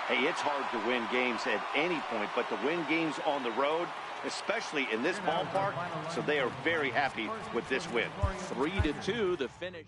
Hey, it's hard to win games at any point, but to win games on the road, especially in this ballpark, so they are very happy with this win. 3-2 the finish.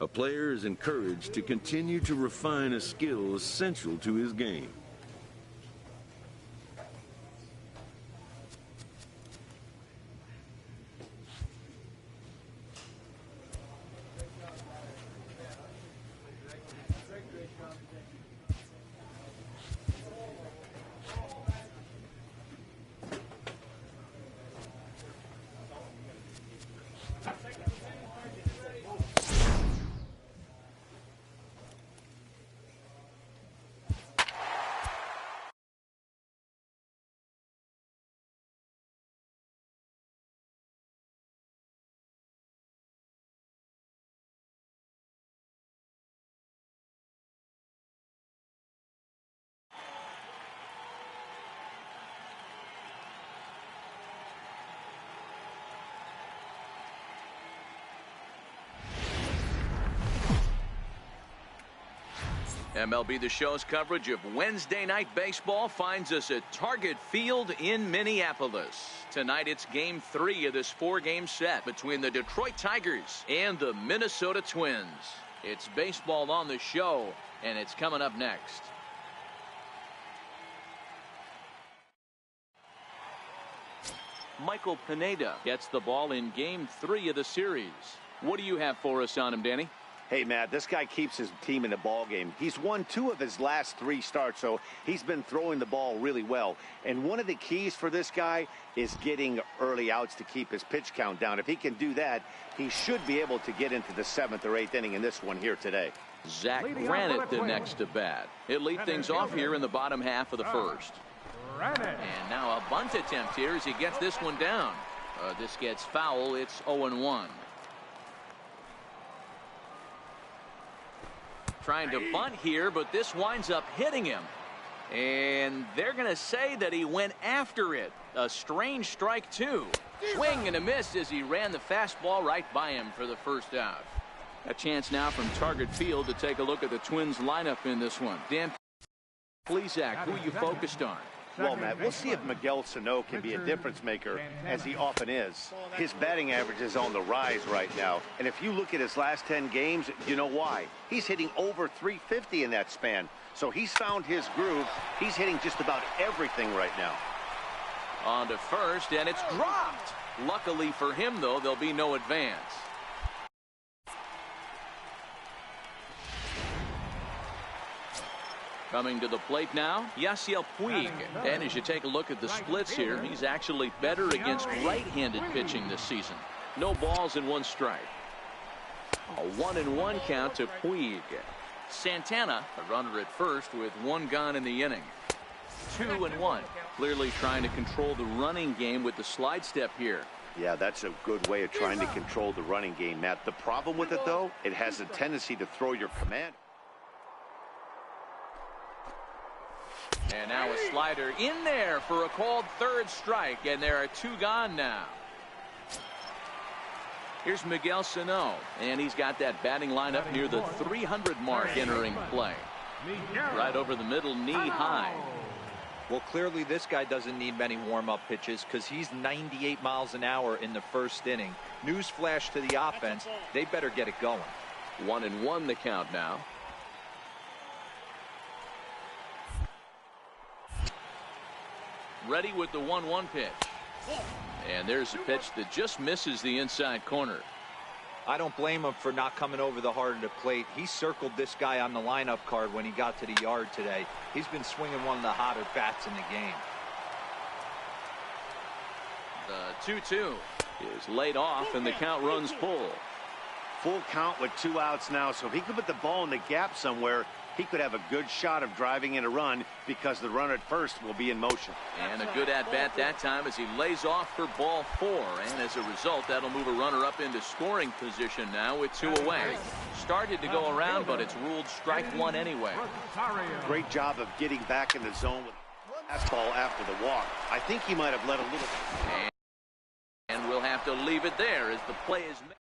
A player is encouraged to continue to refine a skill essential to his game. MLB The Show's coverage of Wednesday Night Baseball finds us at Target Field in Minneapolis. Tonight it's Game 3 of this 4-game set between the Detroit Tigers and the Minnesota Twins. It's baseball on the show, and it's coming up next. Michael Pineda gets the ball in Game 3 of the series. What do you have for us on him, Danny? Hey, Matt, this guy keeps his team in the ball game. He's won 2 of his last 3 starts, so he's been throwing the ball really well. And one of the keys for this guy is getting early outs to keep his pitch count down. If he can do that, he should be able to get into the 7th or 8th inning in this one here today. Zach Granite the next to bat. He'll lead things off here in the bottom half of the first. And now a bunt attempt here as he gets this one down. This gets foul. It's 0-1. Trying to bunt here, but this winds up hitting him. And they're going to say that he went after it. A strange strike, too. Swing and a miss as he ran the fastball right by him for the first out. A chance now from Target Field to take a look at the Twins lineup in this one. Dan Plesac, who you focused on? Well, Matt, we'll see if Miguel Sano can be a difference maker, as he often is. His batting average is on the rise right now. And if you look at his last 10 games, you know why. He's hitting over .350 in that span. So he's found his groove. He's hitting just about everything right now. On to first, and it's dropped. Luckily for him, though, there'll be no advance. Coming to the plate now, Yasiel Puig. And as you take a look at the splits here, he's actually better against right-handed pitching this season. No balls and 1 strike. A 1-1 count to Puig. Santana, a runner at first with 1 gone in the inning. 2-1. Clearly trying to control the running game with the slide step here. Yeah, that's a good way of trying to control the running game, Matt. The problem with it, though, it has a tendency to throw your command. And now a slider in there for a called 3rd strike, and there are 2 gone now. Here's Miguel Sano, and he's got that batting lineup near the 300 mark entering play. Right over the middle, knee high. Well, clearly this guy doesn't need many warm-up pitches because he's 98 miles an hour in the first inning. Newsflash to the offense, they better get it going. 1-1 the count now. Ready with the 1-1 pitch. And there's a pitch that just misses the inside corner. I don't blame him for not coming over the heart of the plate. He circled this guy on the lineup card when he got to the yard today. He's been swinging one of the hotter bats in the game. The 2-2 is laid off, and the count runs full. Full count with 2 outs now, so if he could put the ball in the gap somewhere, he could have a good shot of driving in a run because the runner at first will be in motion. And a good at-bat that time as he lays off for ball 4. And as a result, that'll move a runner up into scoring position now with 2 away. Started to go around, but it's ruled strike 1 anyway. Great job of getting back in the zone with fastball after the walk. I think he might have let a little. And we'll have to leave it there as the play is made.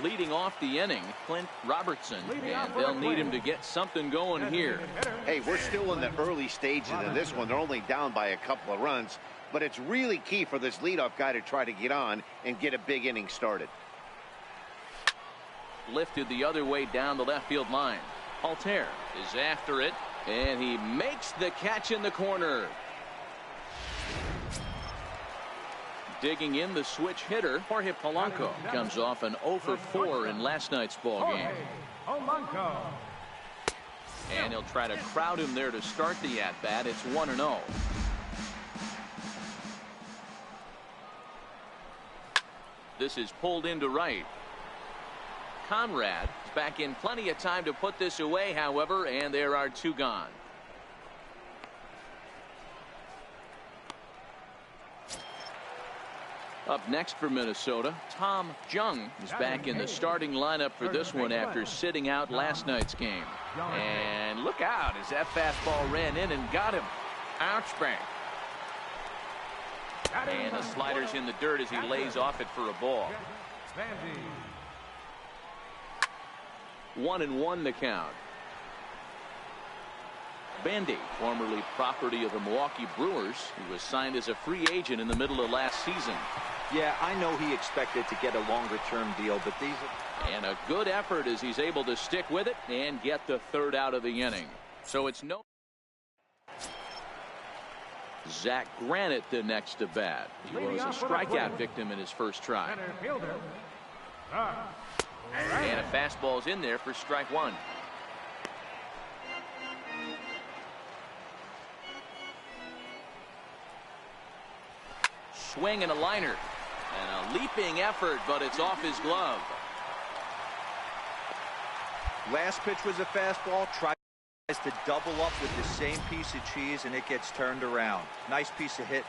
Leading off the inning, Clint Robertson, and they'll need him to get something going here. Hey, we're still in the early stages of this one. They're only down by a couple of runs, but it's really key for this leadoff guy to try to get on and get a big inning started. lifted the other way down the left field line. Altair is after it, and he makes the catch in the corner. Digging in, the switch hitter, Jorge Polanco, comes off an 0 for 4 in last night's ball game. And he'll try to crowd him there to start the at-bat. It's 1-0. This is pulled into right. Conrad is back in plenty of time to put this away, however, and there are 2 gone. Up next for Minnesota, Tom Jung is back in the starting lineup for this one after sitting out last night's game. And look out as that fastball ran in and got him. Ouch, bang. And the slider's in the dirt as he lays off it for a ball. 1-1 the count. Bandy, formerly property of the Milwaukee Brewers, he was signed as a free agent in the middle of last season. Yeah, I know he expected to get a longer-term deal, but these are... And a good effort as he's able to stick with it and get the 3rd out of the inning. So it's no... Zach Granite the next to bat. He was a strikeout victim in his first try. And a fastball's in there for strike 1. Swing and a liner. And a leaping effort, but it's off his glove. Last pitch was a fastball. Tries to double up with the same piece of cheese, and it gets turned around. Nice piece of hitting.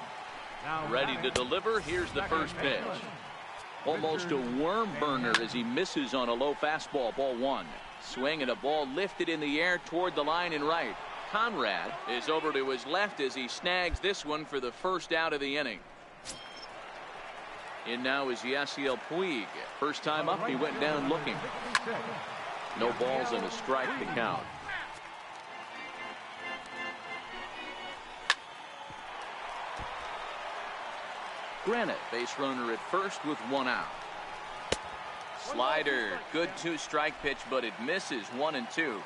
Ready to deliver. Here's the first pitch. Almost a worm burner as he misses on a low fastball. Ball 1. Swing and a ball lifted in the air toward the line and right. Conrad is over to his left as he snags this one for the 1st out of the inning. In now is Yasiel Puig. First time up, he went down looking. No balls and a strike to count. Granite, base runner at first with 1 out. Slider, good 2-strike pitch, but it misses. 1-2.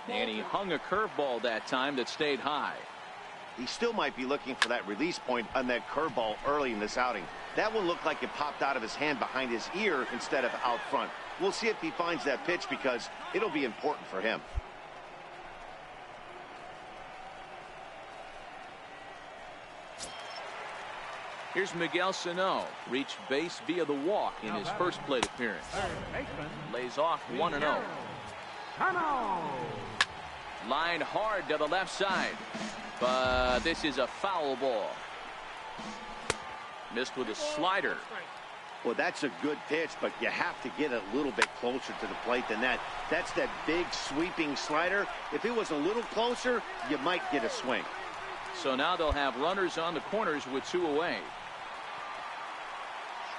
And he hung a curveball that time that stayed high. He still might be looking for that release point on that curveball early in this outing. That one looked like it popped out of his hand behind his ear instead of out front. We'll see if he finds that pitch because it'll be important for him. Here's Miguel Sano. Reached base via the walk in his first plate appearance. Lays off 1-0. Lined hard to the left side. But this is a foul ball. Missed with a slider. Well, that's a good pitch, but you have to get a little bit closer to the plate than that. That's that big sweeping slider. If it was a little closer, you might get a swing. So now they'll have runners on the corners with 2 away.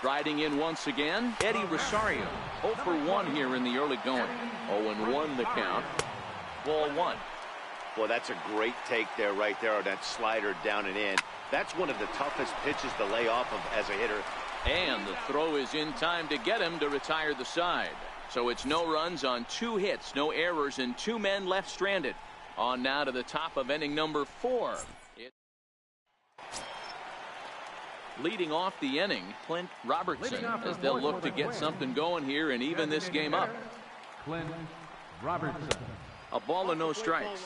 Riding in once again, Eddie Rosario. 0 for 1 here in the early going. 0-1 the count. Ball 1. Well, that's a great take there, right there, on that slider down and in. That's one of the toughest pitches to lay off of as a hitter. And the throw is in time to get him to retire the side. So it's no runs on 2 hits, no errors, and 2 men left stranded. On now to the top of inning number 4. Leading off the inning, Clint Robertson, as they'll look to get something going here and even this game up. Clint Robertson. A ball and no strikes.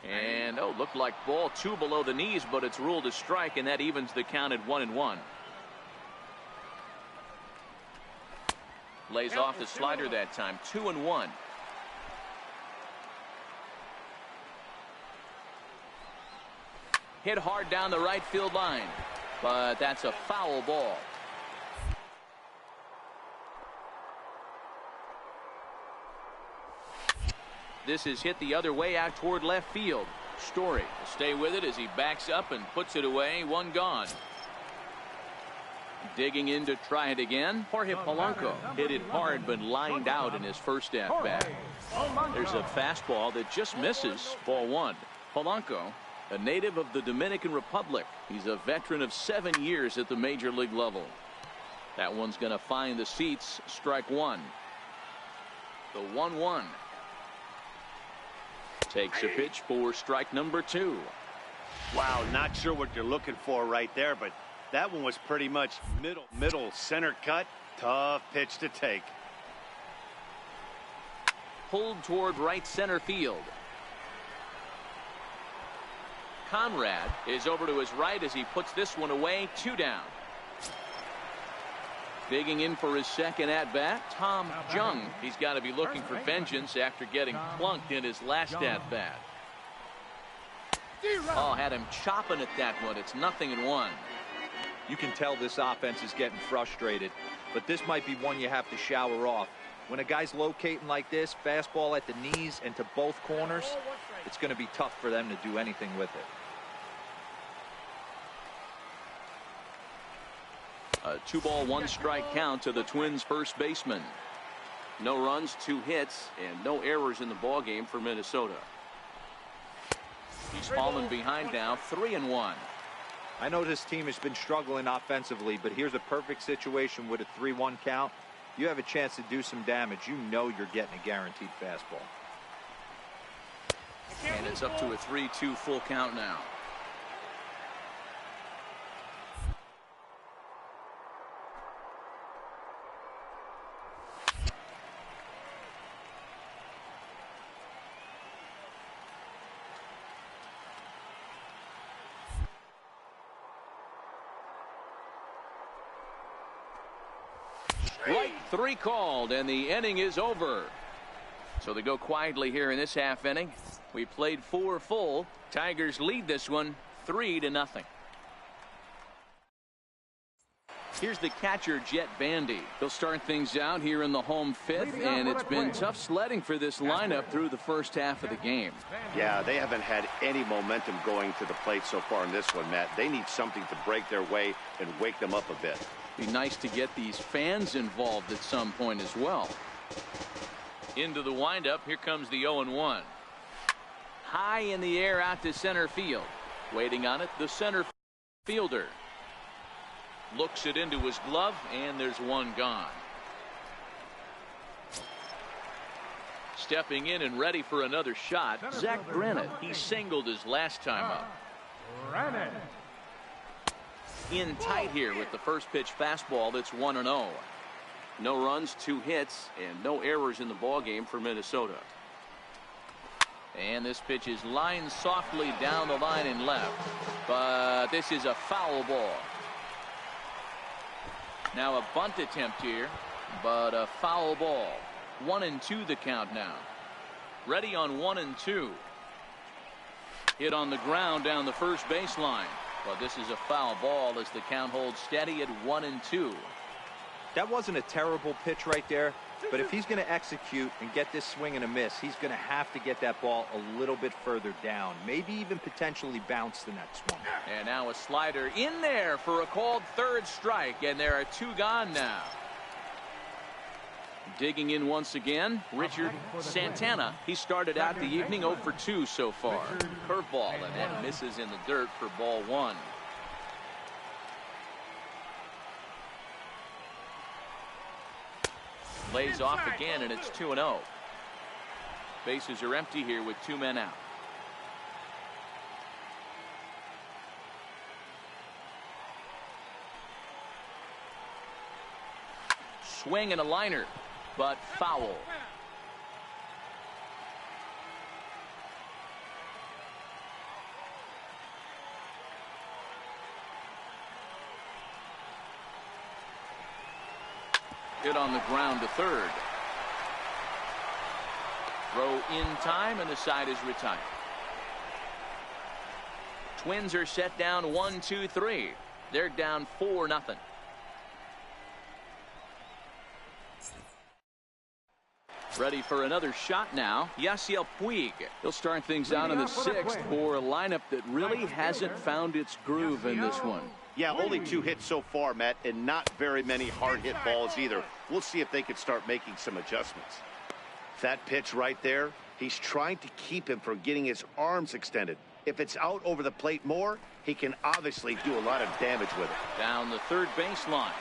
And looked like ball 2 below the knees, but it's ruled a strike, and that evens the count at 1-1. Lays off the slider that time. 2-1. Hit hard down the right field line, but that's a foul ball. This is hit the other way out toward left field. Story will stay with it as he backs up and puts it away. 1 gone. Digging in to try it again. Jorge Polanco hit it hard but lined out in his first at bat. There's a fastball that just misses. Ball 1. Polanco a native of the Dominican Republic. He's a veteran of 7 years at the major league level. That one's going to find the seats. Strike one. The 1-1. Takes a pitch for strike number 2. Wow, not sure what you're looking for right there, but that one was pretty much middle center cut. Tough pitch to take. Pulled toward right center field. Conrad is over to his right as he puts this one away. 2 down. Digging in for his second at-bat, Tom Jung. He's got to be looking for vengeance after getting plunked in his last at-bat. Oh, had him chopping at that one. It's 0-1. You can tell this offense is getting frustrated, but this might be one you have to shower off. When a guy's locating like this, fastball at the knees and to both corners, it's going to be tough for them to do anything with it. A 2-ball 1-strike count to the Twins first baseman. No runs, 2 hits, and no errors in the ballgame for Minnesota. He's fallen behind now, 3-1. I know this team has been struggling offensively, but here's a perfect situation with a 3-1 count. You have a chance to do some damage. You know you're getting a guaranteed fastball. And it's up to a 3-2 full count now. Right 3 called, and the inning is over. So they go quietly here in this half inning. We played 4 full. Tigers lead this one 3-0. Here's the catcher, Jet Bandy. He'll start things out here in the home 5th, and it's been tough sledding for this lineup through the first half of the game. Yeah, they haven't had any momentum going to the plate so far in this one, Matt. They need something to break their way and wake them up a bit. Be nice to get these fans involved at some point as well. Into the windup. Here comes the 0-1. High in the air out to center field. Waiting on it, the center fielder. Looks it into his glove, and there's one gone. Stepping in and ready for another shot, Zach Brennan. He singled his last time up. Brennan. In tight here with the first pitch fastball. That's 1-0. No runs, 2 hits, and no errors in the ballgame for Minnesota. And this pitch is lined softly down the line and left. But this is a foul ball. Now a bunt attempt here, but a foul ball. 1-2 the count now. Ready on 1-2. Hit on the ground down the first baseline. But this is a foul ball as the count holds steady at 1-2. That wasn't a terrible pitch right there, but if he's going to execute and get this swing and a miss, he's going to have to get that ball a little bit further down, maybe even potentially bounce the next one. And now a slider in there for a called 3rd strike, and there are 2 gone now. Digging in once again, Richard Santana. He started out the evening 0 for 2 so far. Curveball, and that misses in the dirt for ball 1. Lays off again, and it's 2-0. Bases are empty here with 2 men out. Swing and a liner, but foul. Hit on the ground to 3rd. Throw in time, and the side is retired. Twins are set down 1-2-3. They're down 4-0. Ready for another shot now. Yasiel Puig. He'll start things out in the 6th for a lineup that really hasn't found its groove in this one. Yeah, only 2 hits so far, Matt, and not very many hard hit balls either. We'll see if they can start making some adjustments. That pitch right there, he's trying to keep him from getting his arms extended. If it's out over the plate more, he can obviously do a lot of damage with it. Down the third baseline.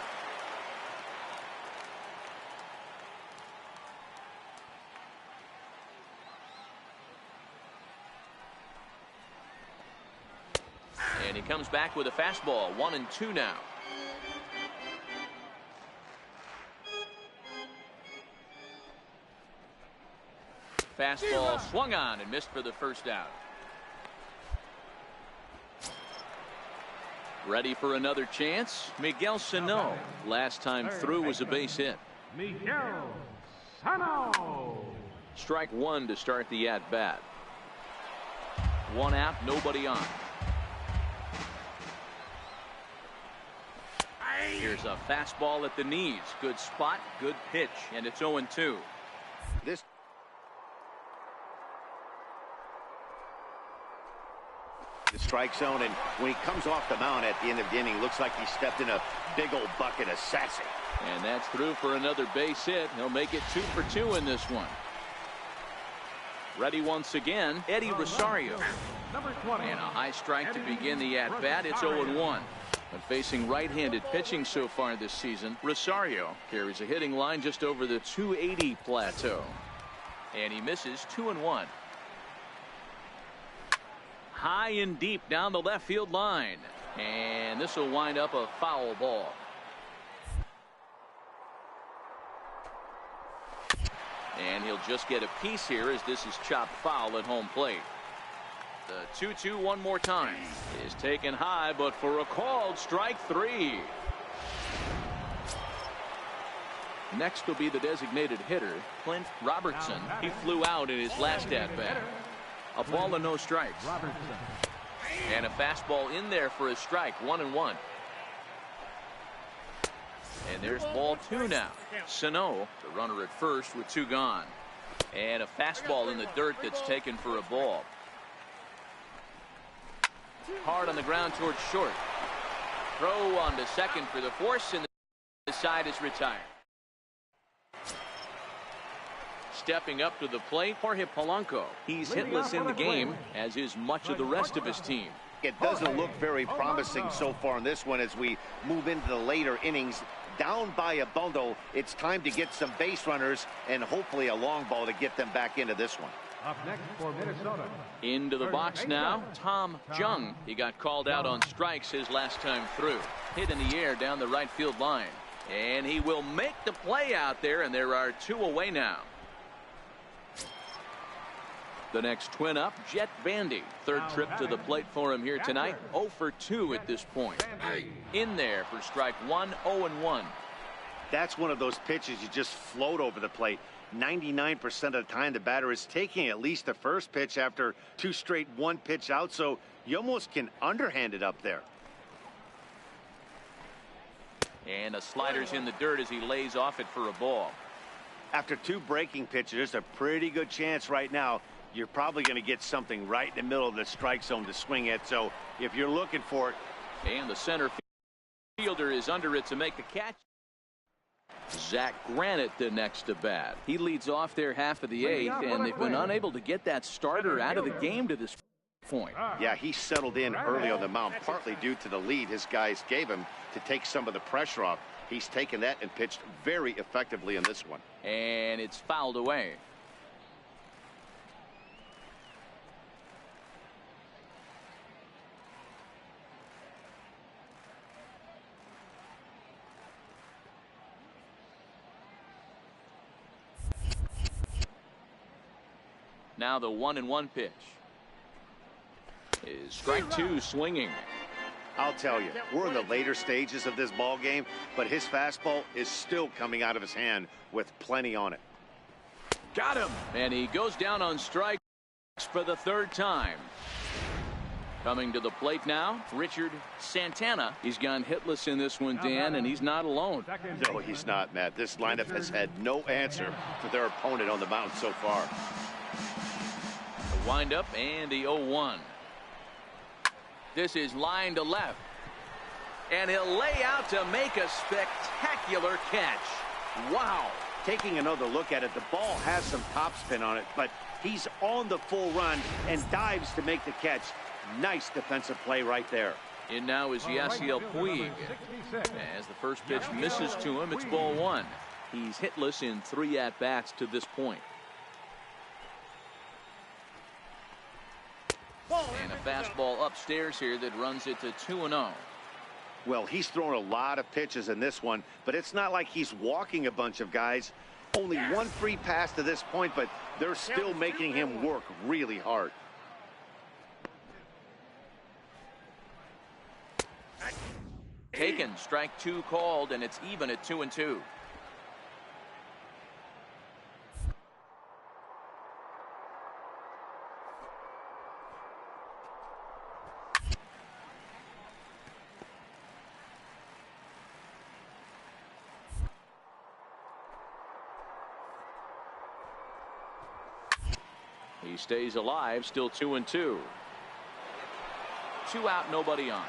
And he comes back with a fastball. 1-2 now. Fastball swung on and missed for the first out. Ready for another chance. Miguel Sano. Last time through was a base hit. Miguel Sano. Strike one to start the at-bat. One out, nobody on. Here's a fastball at the knees. Good spot, good pitch, and it's 0-2. This the strike zone, and when he comes off the mound at the end of the inning, looks like he stepped in a big old bucket of sassy. And that's through for another base hit. He'll make it 2 for 2 in this one. Ready once again, Eddie Rosario. Number 20. And a high strike to begin the at-bat. It's 0-1. But facing right-handed pitching so far this season, Rosario carries a hitting line just over the 280 plateau. And he misses 2-1. High and deep down the left field line. And this will wind up a foul ball. And he'll just get a piece here as this is chopped foul at home plate. The 2-2 one more time is taken high, but for a called strike 3. Next will be the designated hitter, Clint Robertson. He flew out in his last at-bat. A ball and no strikes. And a fastball in there for a strike. 1-1. And there's ball 2 now. Sano, the runner at first with 2 gone. And a fastball in the dirt that's taken for a ball. Hard on the ground towards short. Throw on to second for the force, and the side is retired. Stepping up to the plate, Jorge Polanco. He's hitless in the game, as is much of the rest of his team. It doesn't look very promising so far in this one as we move into the later innings. Down by a bundle, it's time to get some base runners and hopefully a long ball to get them back into this one. Up next for Minnesota. Into the box now, Tom Jung. He got called out on strikes his last time through. Hit in the air down the right field line. And he will make the play out there, and there are 2 away now. The next twin up, Jet Bandy. Third trip to the plate for him here tonight. 0 for 2 at this point. In there for strike 1, 0-1. That's one of those pitches you just float over the plate. 99% of the time the batter is taking at least the first pitch after 2 straight 1-pitch out, so you almost can underhand it up there. And a slider's in the dirt as he lays off it for a ball. After 2 breaking pitches, there's a pretty good chance right now you're probably going to get something right in the middle of the strike zone to swing at. So if you're looking for it. And the center fielder is under it to make the catch. Zach Granite the next to bat. He leads off their half of the 8th, and they've been unable to get that starter out of the game to this point. Yeah, he settled in early on the mound, partly due to the lead his guys gave him to take some of the pressure off. He's taken that and pitched very effectively in this one. And it's fouled away. Now the 1-1 pitch is strike 2 swinging. I'll tell you, we're in the later stages of this ball game, but his fastball is still coming out of his hand with plenty on it. Got him. And he goes down on strikes for the 3rd time. Coming to the plate now, Richard Santana. He's gone hitless in this one, Dan, and he's not alone. No, he's not, Matt. This lineup has had no answer for their opponent on the mound so far. The windup and the 0-1. This is line to left. And he'll lay out to make a spectacular catch. Wow. Taking another look at it, the ball has some topspin on it, but he's on the full run and dives to make the catch. Nice defensive play right there. In now is Yasiel Puig. As the first pitch misses to him, it's ball one. He's hitless in 3 at-bats to this point. And a fastball upstairs here that runs it to 2-0. Well, he's thrown a lot of pitches in this one, but it's not like he's walking a bunch of guys. Only one free pass to this point, but they're still making him work really hard. Taken, strike 2 called, and it's even at 2-2. He stays alive, still 2-2. 2 out, nobody on.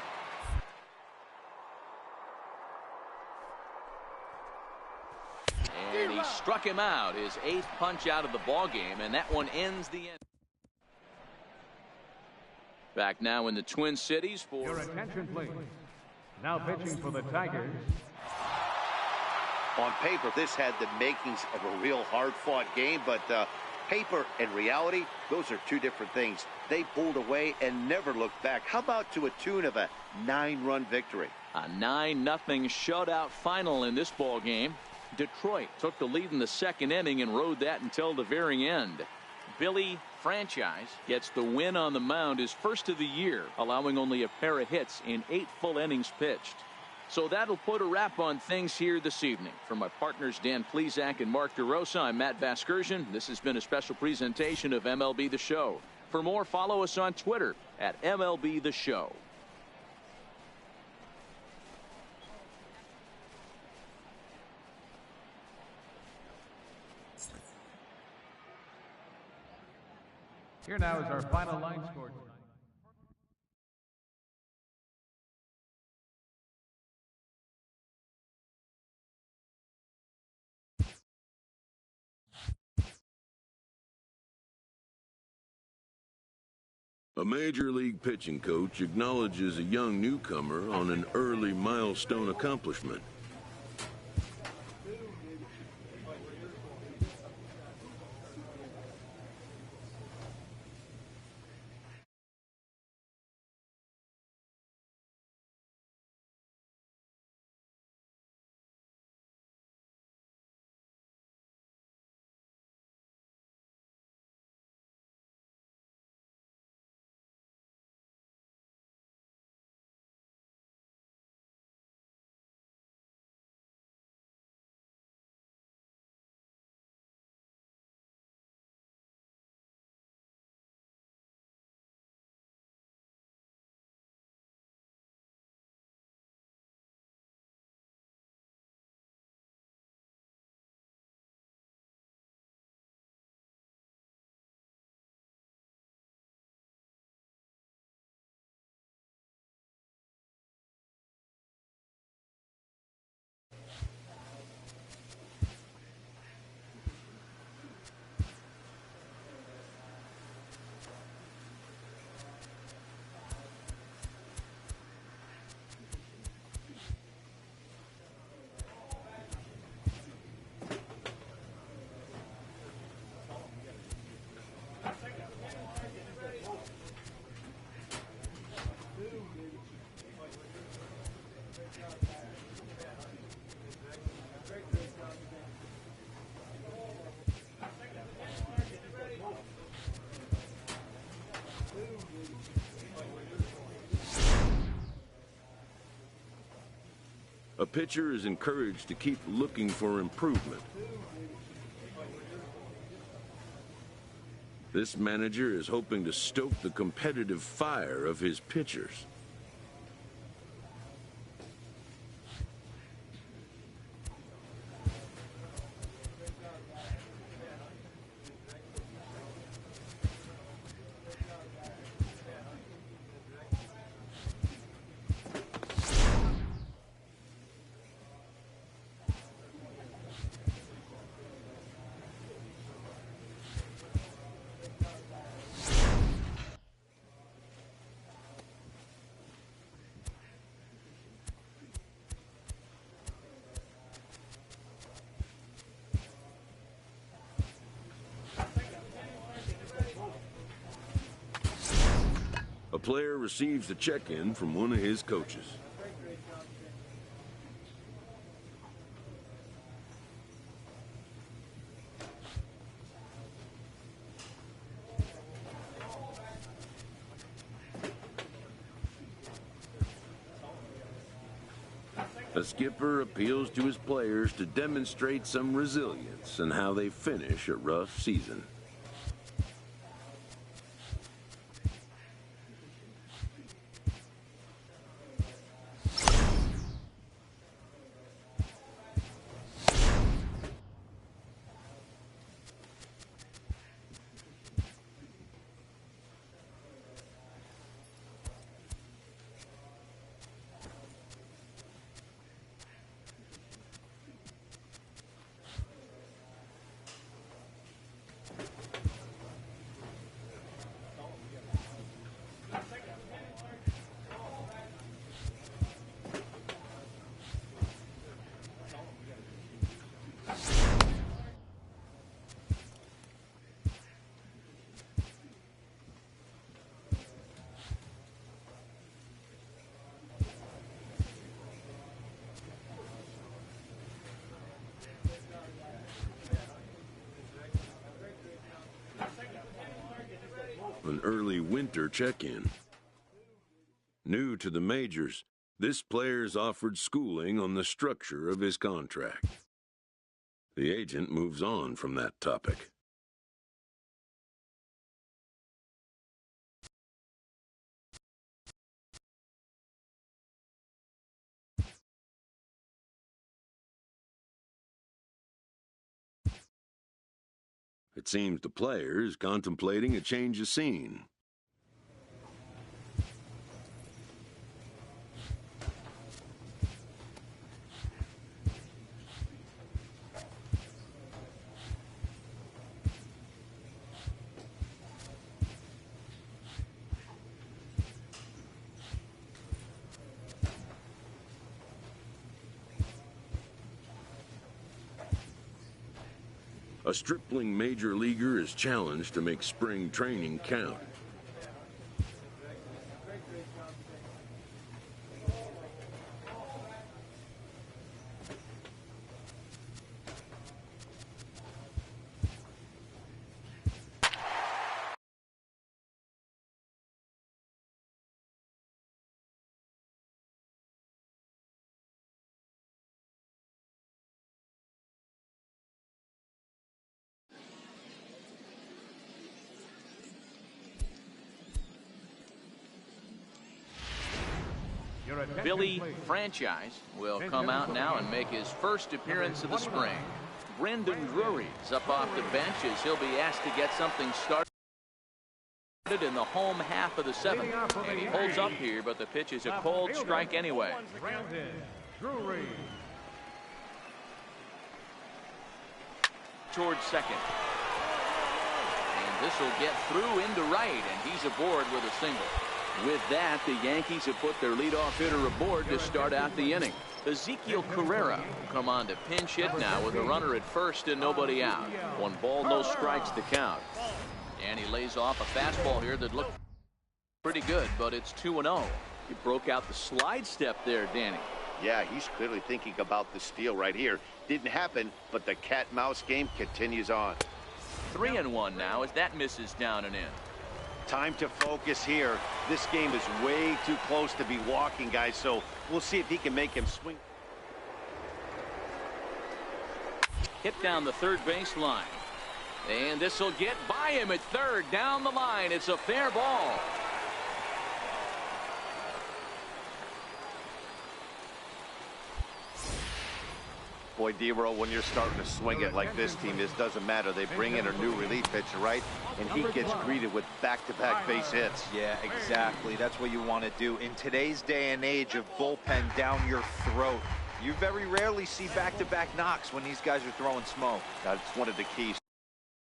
And he struck him out, his 8th punch out of the ball game, and that one ends the end. Back now in the Twin Cities for Your attention, please. Now pitching for the Tigers. On paper, this had the makings of a real hard-fought game, but paper and reality, those are two different things. They pulled away and never looked back. How about to a tune of a 9-run victory? A 9-0 shutout final in this ball game. Detroit took the lead in the 2nd inning and rode that until the very end. Billy Franchise gets the win on the mound, his first of the year, allowing only a pair of hits in 8 full innings pitched. So that'll put a wrap on things here this evening. From my partners Dan Plesac and Mark DeRosa, I'm Matt Vasgersian. This has been a special presentation of MLB The Show. For more, follow us on Twitter at MLB The Show. Here now is our final line score tonight. A major league pitching coach acknowledges a young newcomer on an early milestone accomplishment. A pitcher is encouraged to keep looking for improvement. This manager is hoping to stoke the competitive fire of his pitchers. player receives a check-in from one of his coaches. The skipper appeals to his players to demonstrate some resilience in how they finish a rough season. An early winter check-in. New to the majors, this player's offered schooling on the structure of his contract. The agent moves on from that topic. It seems the player is contemplating a change of scene. A stripling major leaguer is challenged to make spring training count. Billy Franchise will come out now and make his first appearance of the spring. Brendan Drury is up off the bench as he'll be asked to get something started in the home half of the seventh. And he holds up here, but the pitch is a cold strike anyway. Brendan Drury. Towards second. And this will get through into right, and he's aboard with a single. With that, the Yankees have put their leadoff hitter aboard to start out the inning. Ezekiel Carrera will come on to pinch hit now with a runner at first and nobody out. 1 ball, no strikes to count. And he lays off a fastball here that looked pretty good, but it's 2-0. He broke out the slide step there, Danny. Yeah, he's clearly thinking about the steal right here. Didn't happen, but the cat-mouse game continues on. 3-1 now as that misses down and in. Time to focus here. This game is way too close to be walking, guys, so we'll see if he can make him swing. Hit down the third base line. And this will get by him at third down the line. It's a fair ball. Boy, D-Row, when you're starting to swing it like this team is, doesn't matter. They bring in a new relief pitcher, right? And he gets greeted with back-to-back base hits. Yeah, exactly. That's what you want to do. In today's day and age of bullpen down your throat, you very rarely see back-to-back knocks when these guys are throwing smoke. That's one of the keys,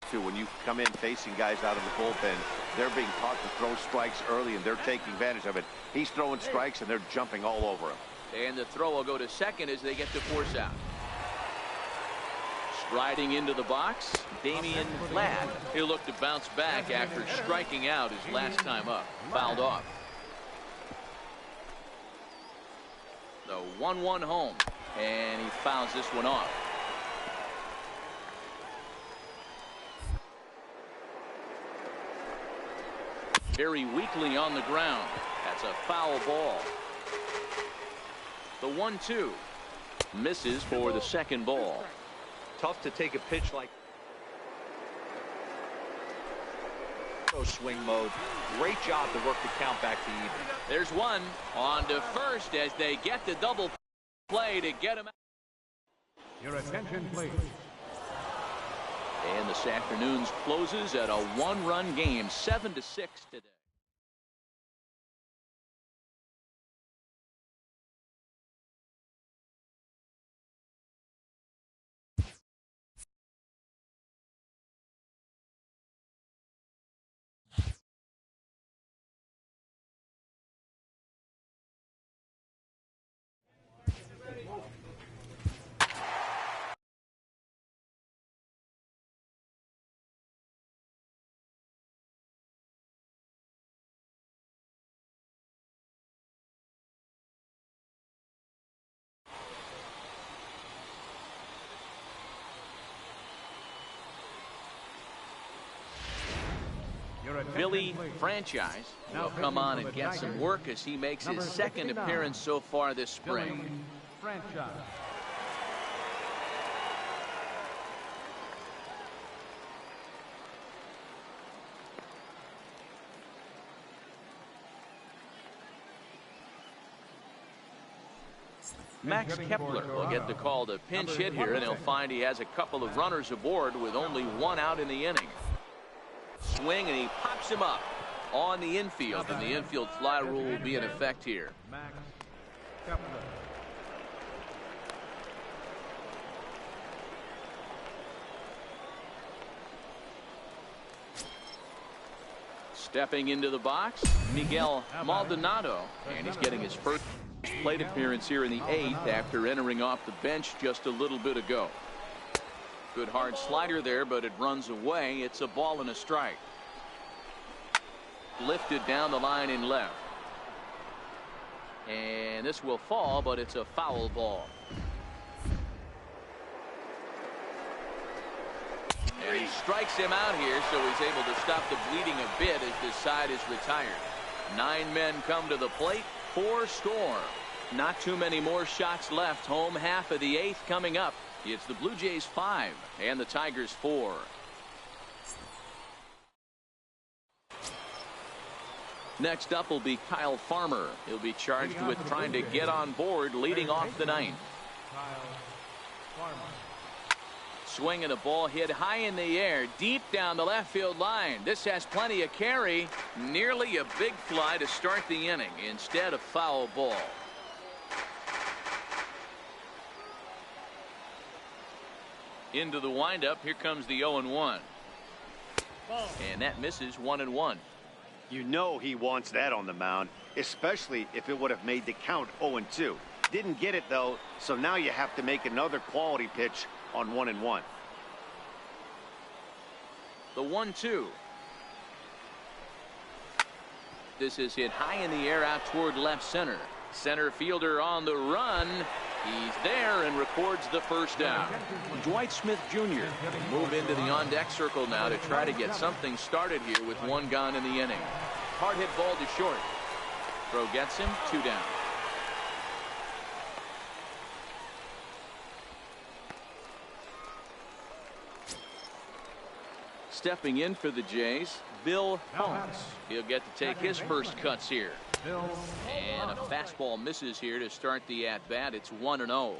too. When you come in facing guys out of the bullpen, they're being taught to throw strikes early, and they're taking advantage of it. He's throwing strikes, and they're jumping all over him. And the throw will go to second as they get to force out. Riding into the box, Damian Ladd. He'll look to bounce back after striking out his last time up. Fouled off. So 1-1 home, and he fouls this one off. Very weakly on the ground. That's a foul ball. The 1-2 misses for the second ball. Tough to take a pitch like swing mode. Great job to work the count back to even. There's one on to first as they get the double play to get him out. Your attention, please. And this afternoon's closes at a one-run game, 7-6 today. Billy Franchise will come on and get some work as he makes his second appearance so far this spring. Franchise. Max Kepler will get the call to pinch hit here, and he'll find he has a couple of runners aboard with only one out in the inning. Swing, and he pops him up on the infield, and the infield fly rule will be in effect here. Max Kepler. Stepping into the box, Miguel Maldonado, and he's getting his first plate appearance here in the 8th after entering off the bench just a little bit ago. Good hard slider there, but it runs away. It's a ball and a strike. Lifted down the line in left. And this will fall, but it's a foul ball. And he strikes him out here, so he's able to stop the bleeding a bit as this side is retired. 9 men come to the plate, 4 score. Not too many more shots left. Home half of the 8th coming up. It's the Blue Jays 5 and the Tigers 4. Next up will be Kyle Farmer. He'll be charged with trying to get on board leading off the 9th. Swinging a ball hit high in the air, deep down the left field line. This has plenty of carry. Nearly a big fly to start the inning. Instead, a foul ball. Into the windup. Here comes the 0-1. And that misses 1-1. You know he wants that on the mound, especially if it would have made the count 0-2. Didn't get it, though, so now you have to make another quality pitch on 1-1. The 1-2. This is hit high in the air out toward left center. Center fielder on the run. He's there and records the first down. Dwight Smith Jr. will move into the on-deck circle now to try to get something started here with 1 gone in the inning. Hard hit ball to short. Throw gets him, 2 down. Stepping in for the Jays, Bill Holmes. He'll get to take his first cuts here. And a fastball misses here to start the at-bat. It's 1-0.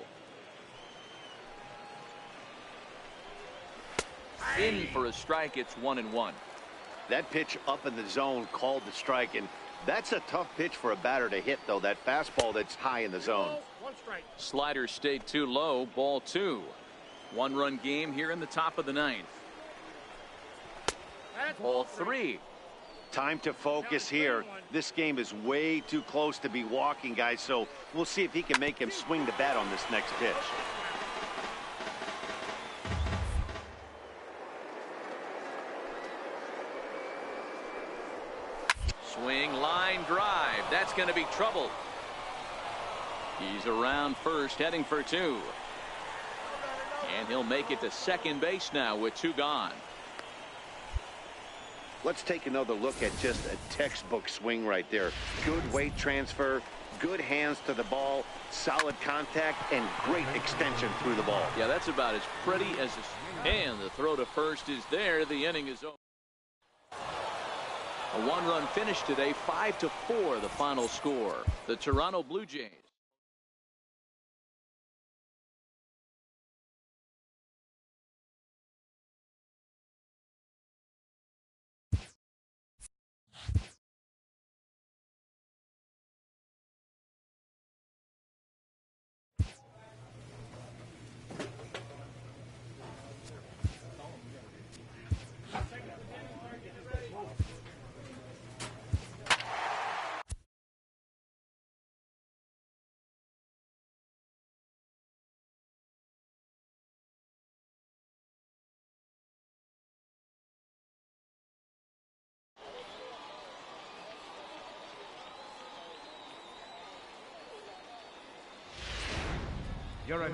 In for a strike. It's 1-1. That pitch up in the zone called the strike, and that's a tough pitch for a batter to hit, though. That fastball that's high in the zone. Slider stayed too low. Ball 2. 1-run game here in the top of the 9th. Ball 3. Time to focus here. This game is way too close to be walking, guys, so we'll see if he can make him swing the bat on this next pitch. Swing, line drive. That's going to be trouble. He's around first, heading for two. And he'll make it to second base now with two gone. Let's take another look at just a textbook swing right there. Good weight transfer, good hands to the ball, solid contact, and great extension through the ball. Yeah, that's about as pretty as a... And the throw to first is there. The inning is over. A one-run finish today, 5-4 the final score. The Toronto Blue Jays.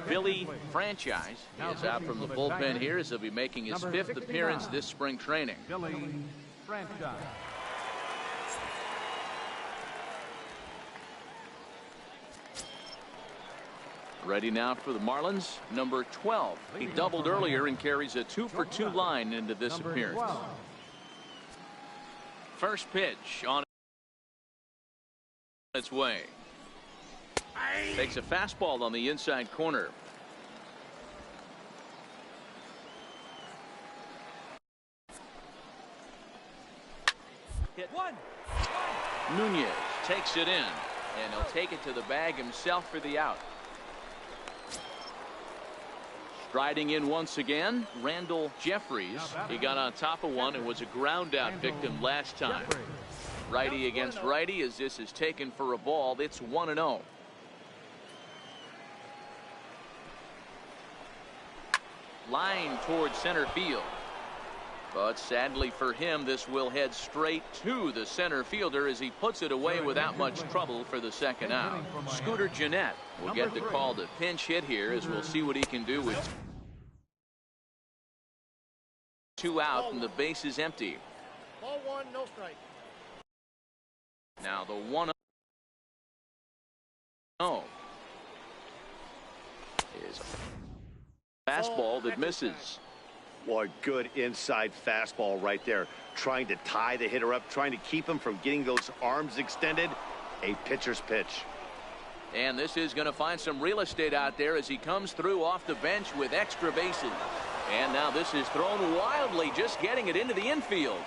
Billy Franchise is out from the bullpen here as he'll be making his fifth appearance this spring training. Billy Franchise. Ready now for the Marlins, number 12. He doubled earlier and carries a 2-for-2 line into this appearance. First pitch on its way. Takes a fastball on the inside corner. Hit one. Nunez takes it in, and he'll take it to the bag himself for the out. Striding in once again, Randall Jeffries. He got on top of one and was a ground out victim last time. Righty against righty as this is taken for a ball. It's 1-0. Line towards center field. But sadly for him, this will head straight to the center fielder as he puts it away without much trouble for the second out. Scooter Gennett will get the call to pinch hit here as we'll see what he can do with two out and the base is empty. Ball one, no strike. Now the 1-0 is a fastball that misses. Boy, good inside fastball right there. Trying to tie the hitter up, trying to keep him from getting those arms extended. A pitcher's pitch. And this is going to find some real estate out there as he comes through off the bench with extra bases. And now this is thrown wildly, just getting it into the infield.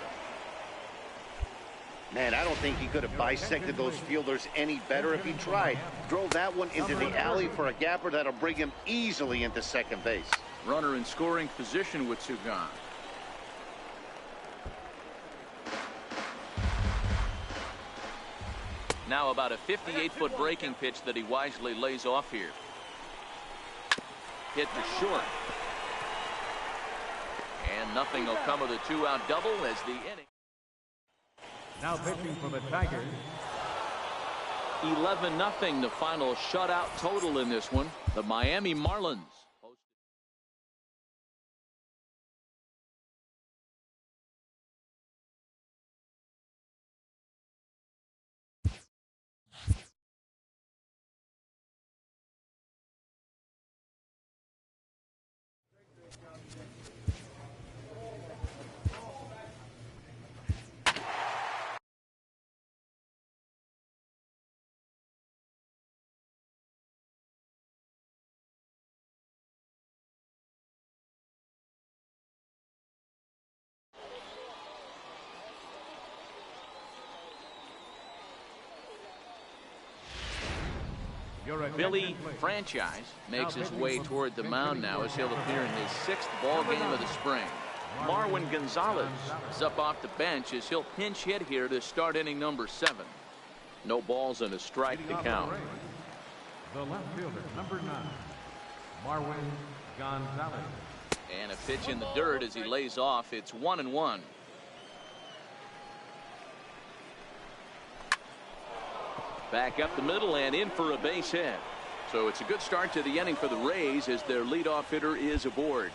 Man, I don't think he could have bisected those fielders any better if he tried. Drove that one into the alley for a gapper that'll bring him easily into second base. Runner in scoring position with two gone. Now about a 58-foot breaking pitch that he wisely lays off here. Hit to short. And nothing will come of the two-out double as the inning. Now pitching for the Tigers. 11-0 the final shutout total in this one. The Miami Marlins. Billy Franchise makes his way toward the mound now as he'll appear in his 6th ball game of the spring. Marwin Gonzalez is up off the bench as he'll pinch hit here to start inning number 7. No balls and a strike to count. The left fielder, number 9, Marwin Gonzalez. And a pitch in the dirt as he lays off. It's 1-1. Back up the middle and in for a base hit. So it's a good start to the inning for the Rays as their leadoff hitter is aboard.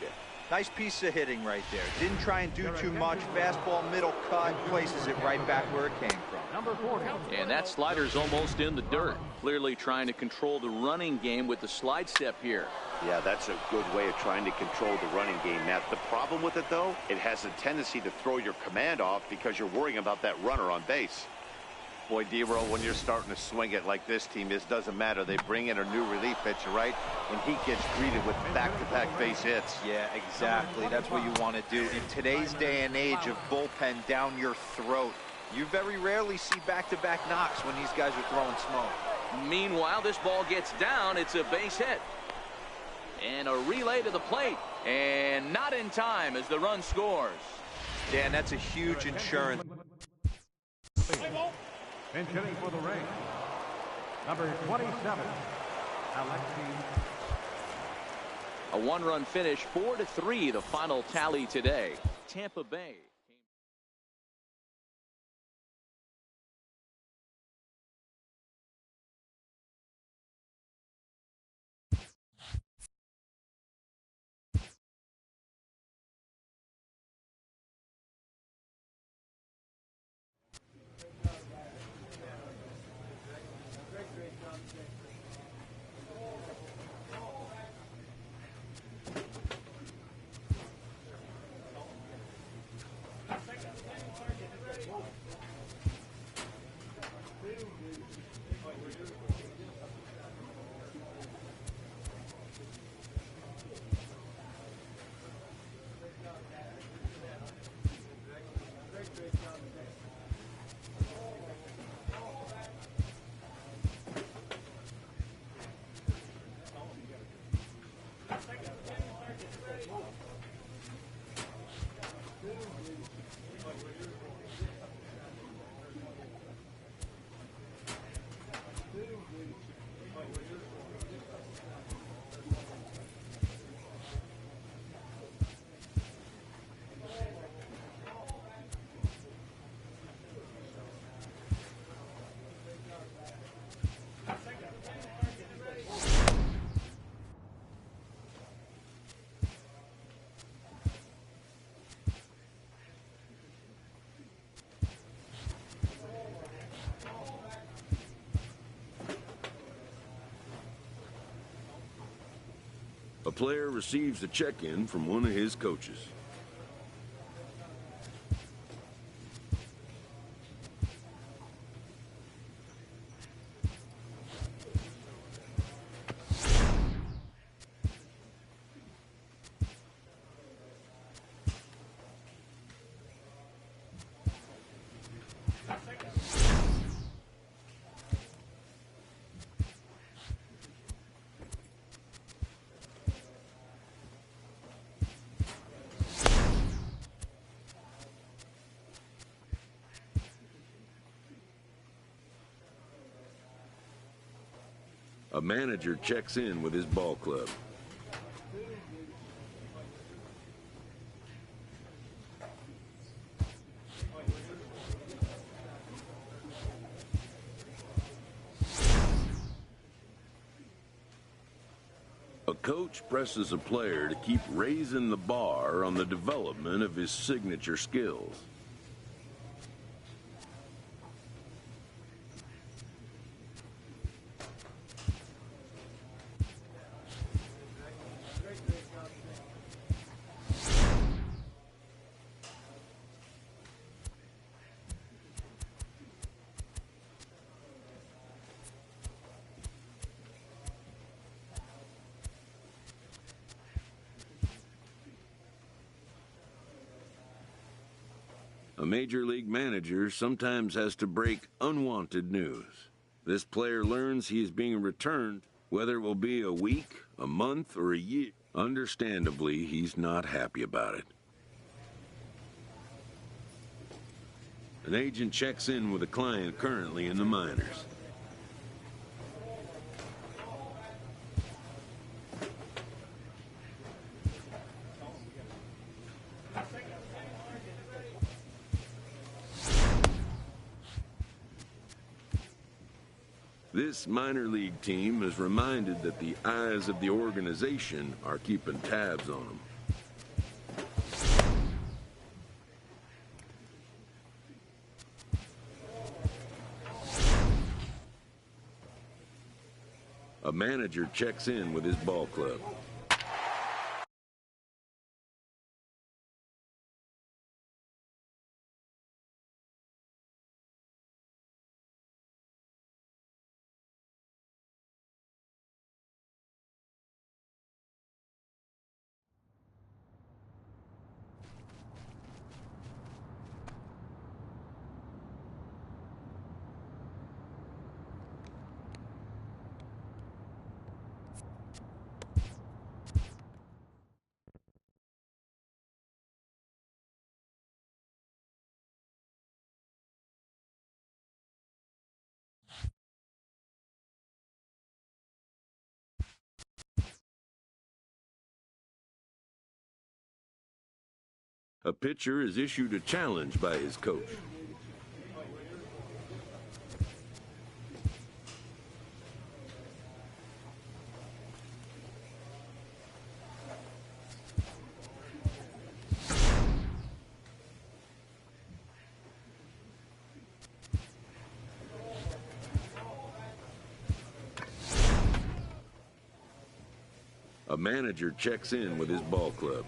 Nice piece of hitting right there. Didn't try and do too much. Fastball, middle cut, places it right back where it came from. Number 40. And that slider's almost in the dirt. Clearly trying to control the running game with the slide step here. Yeah, that's a good way of trying to control the running game, Matt. The problem with it, though, it has a tendency to throw your command off because you're worrying about that runner on base. Boy, D-Roll, when you're starting to swing it like this team is, doesn't matter. They bring in a new relief pitcher, right? And he gets greeted with back-to-back base hits. Yeah, exactly. That's what you want to do. In today's day and age of bullpen down your throat, you very rarely see back-to-back knocks when these guys are throwing smoke. Meanwhile, this ball gets down. It's a base hit. And a relay to the plate. And not in time as the run scores. Dan, that's a huge insurance. Pinch hitting for the Rays. Number 27, Alexi. A one-run finish, 4-3, the final tally today. Tampa Bay. A player receives a check-in from one of his coaches. A manager checks in with his ball club. A coach presses a player to keep raising the bar on the development of his signature skills. A major league manager sometimes has to break unwanted news. This player learns he is being returned, whether it will be a week, a month, or a year. Understandably, he's not happy about it. An agent checks in with a client currently in the minors. This minor league team is reminded that the eyes of the organization are keeping tabs on them. A manager checks in with his ball club. A pitcher is issued a challenge by his coach. A manager checks in with his ball club.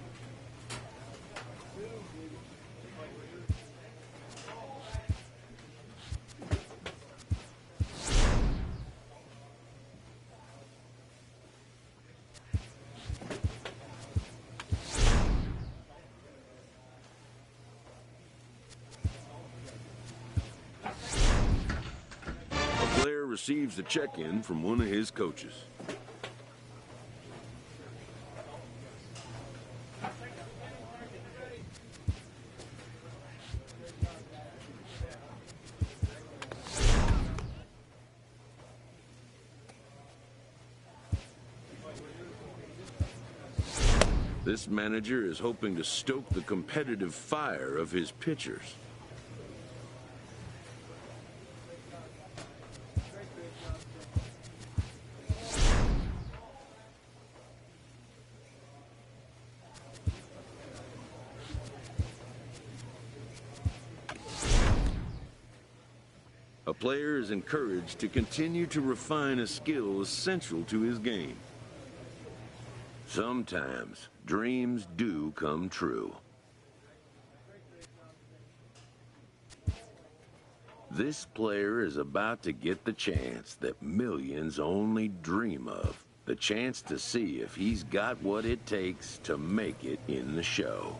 A player receives a check-in from one of his coaches. This manager is hoping to stoke the competitive fire of his pitchers. A player is encouraged to continue to refine a skill essential to his game. Sometimes dreams do come true. This player is about to get the chance that millions only dream of. The chance to see if he's got what it takes to make it in the show.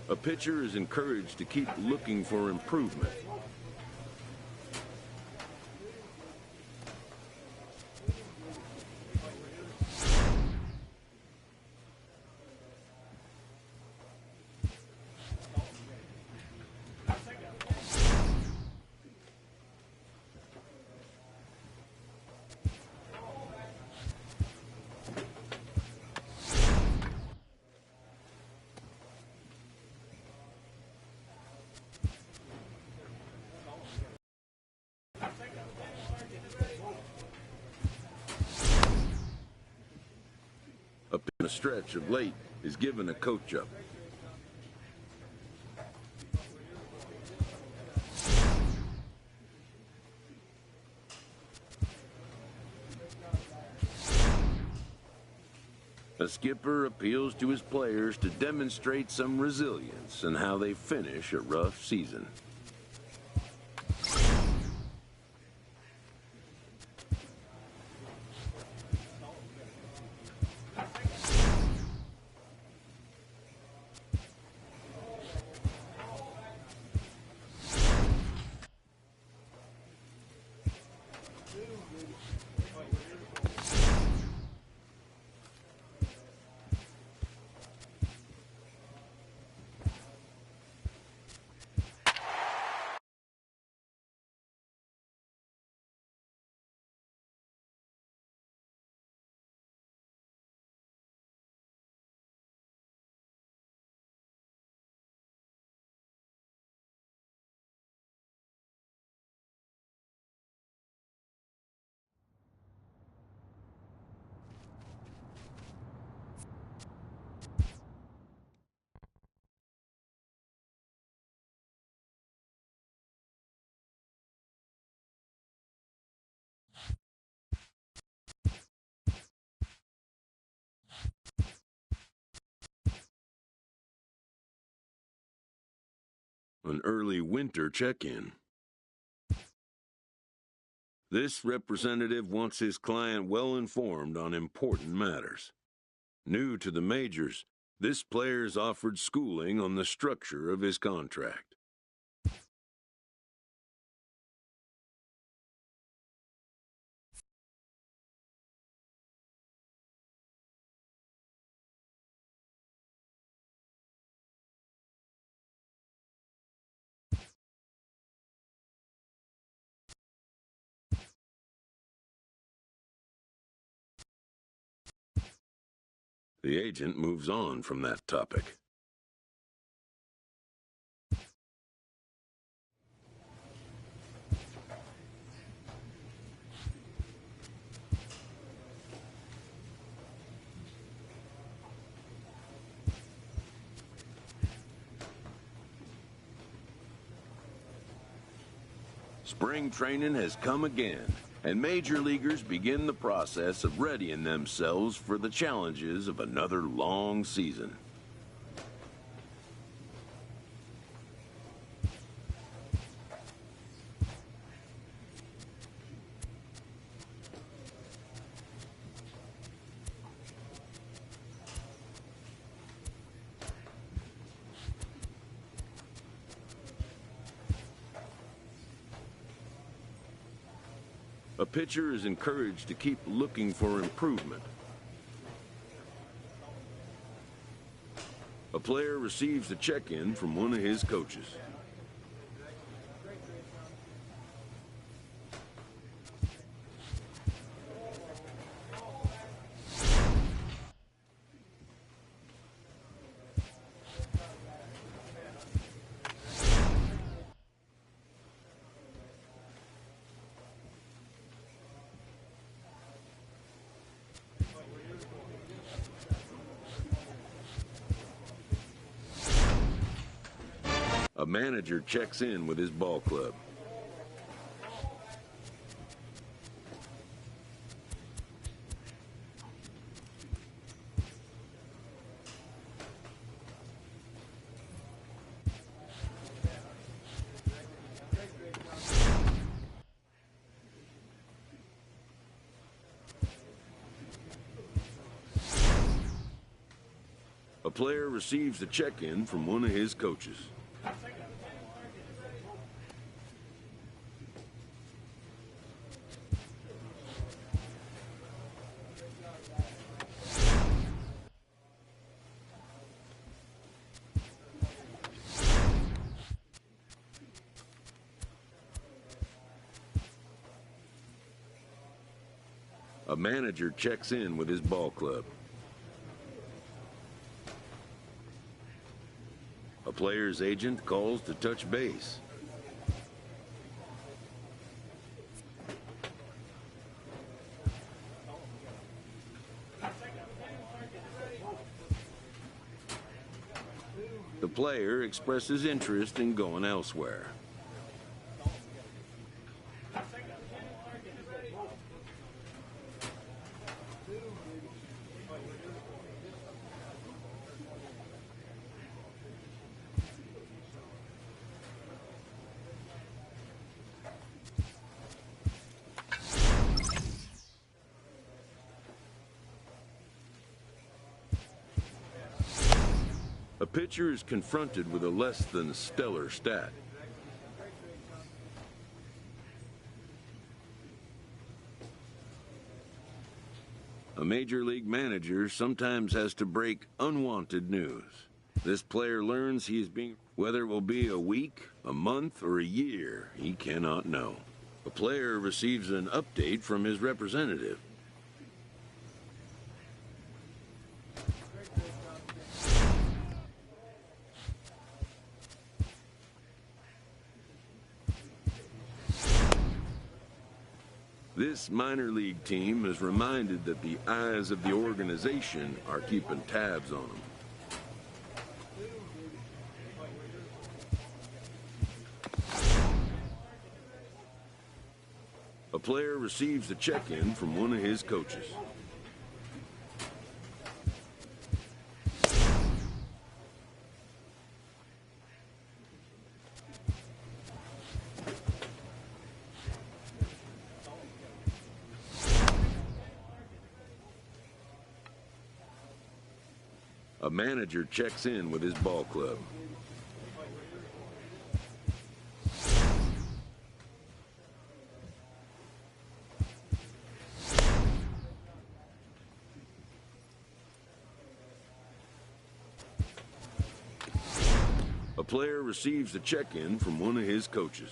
A pitcher is encouraged to keep looking for improvement. A stretch of late is given a coach up. A skipper appeals to his players to demonstrate some resilience in how they finish a rough season. an early winter check-in. This representative wants his client well informed on important matters. New to the majors, this player is offered schooling on the structure of his contract. The agent moves on from that topic. Spring training has come again, and major leaguers begin the process of readying themselves for the challenges of another long season. A pitcher is encouraged to keep looking for improvement. A player receives a check-in from one of his coaches. A manager checks in with his ball club. A player receives a check-in from one of his coaches. A manager checks in with his ball club. A player's agent calls to touch base. The player expresses interest in going elsewhere. A pitcher is confronted with a less than stellar stat. A major league manager sometimes has to break unwanted news. This player learns he is being, whether it will be a week, a month, or a year, he cannot know. A player receives an update from his representative. This minor league team is reminded that the eyes of the organization are keeping tabs on them. A player receives a check-in from one of his coaches. A manager checks in with his ball club. A player receives a check-in from one of his coaches.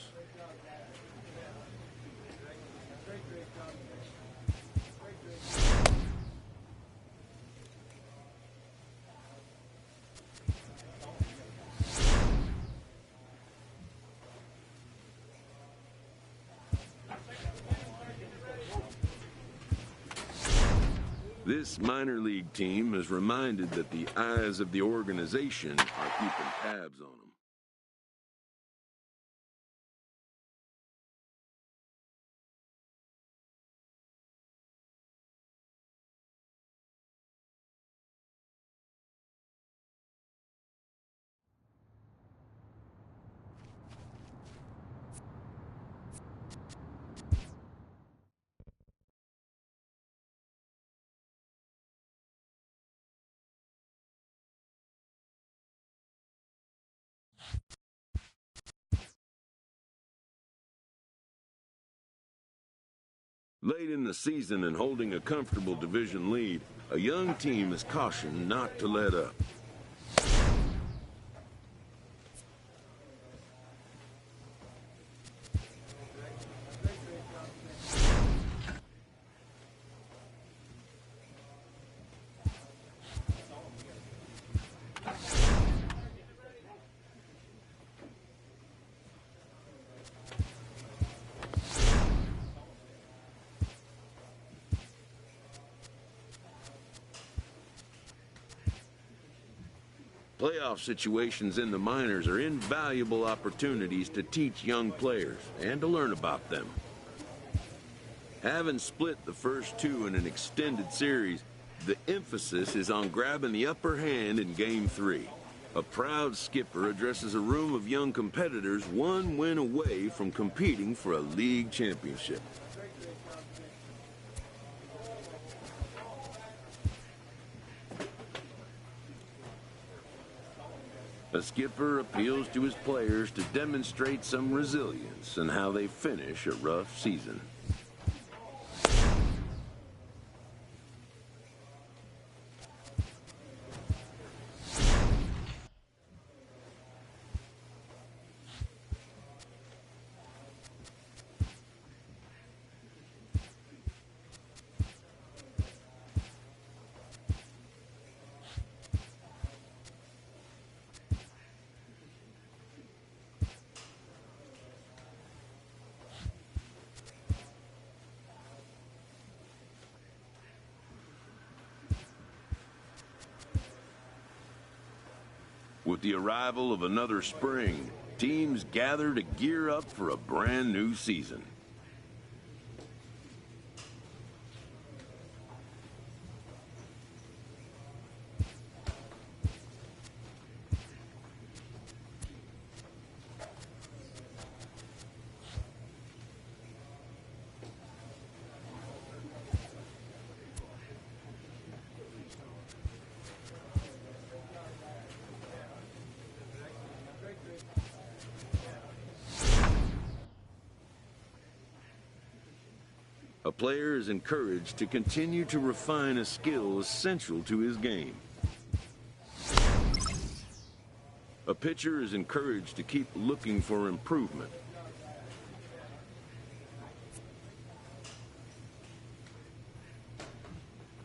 This minor league team is reminded that the eyes of the organization are keeping tabs on them. Late in the season and holding a comfortable division lead, a young team is cautioned not to let up. Playoff situations in the minors are invaluable opportunities to teach young players and to learn about them. Having split the first two in an extended series, the emphasis is on grabbing the upper hand in Game 3. A proud skipper addresses a room of young competitors one win away from competing for a league championship. The skipper appeals to his players to demonstrate some resilience in how they finish a rough season. With the arrival of another spring, teams gather to gear up for a brand new season. A player is encouraged to continue to refine a skill essential to his game. A pitcher is encouraged to keep looking for improvement.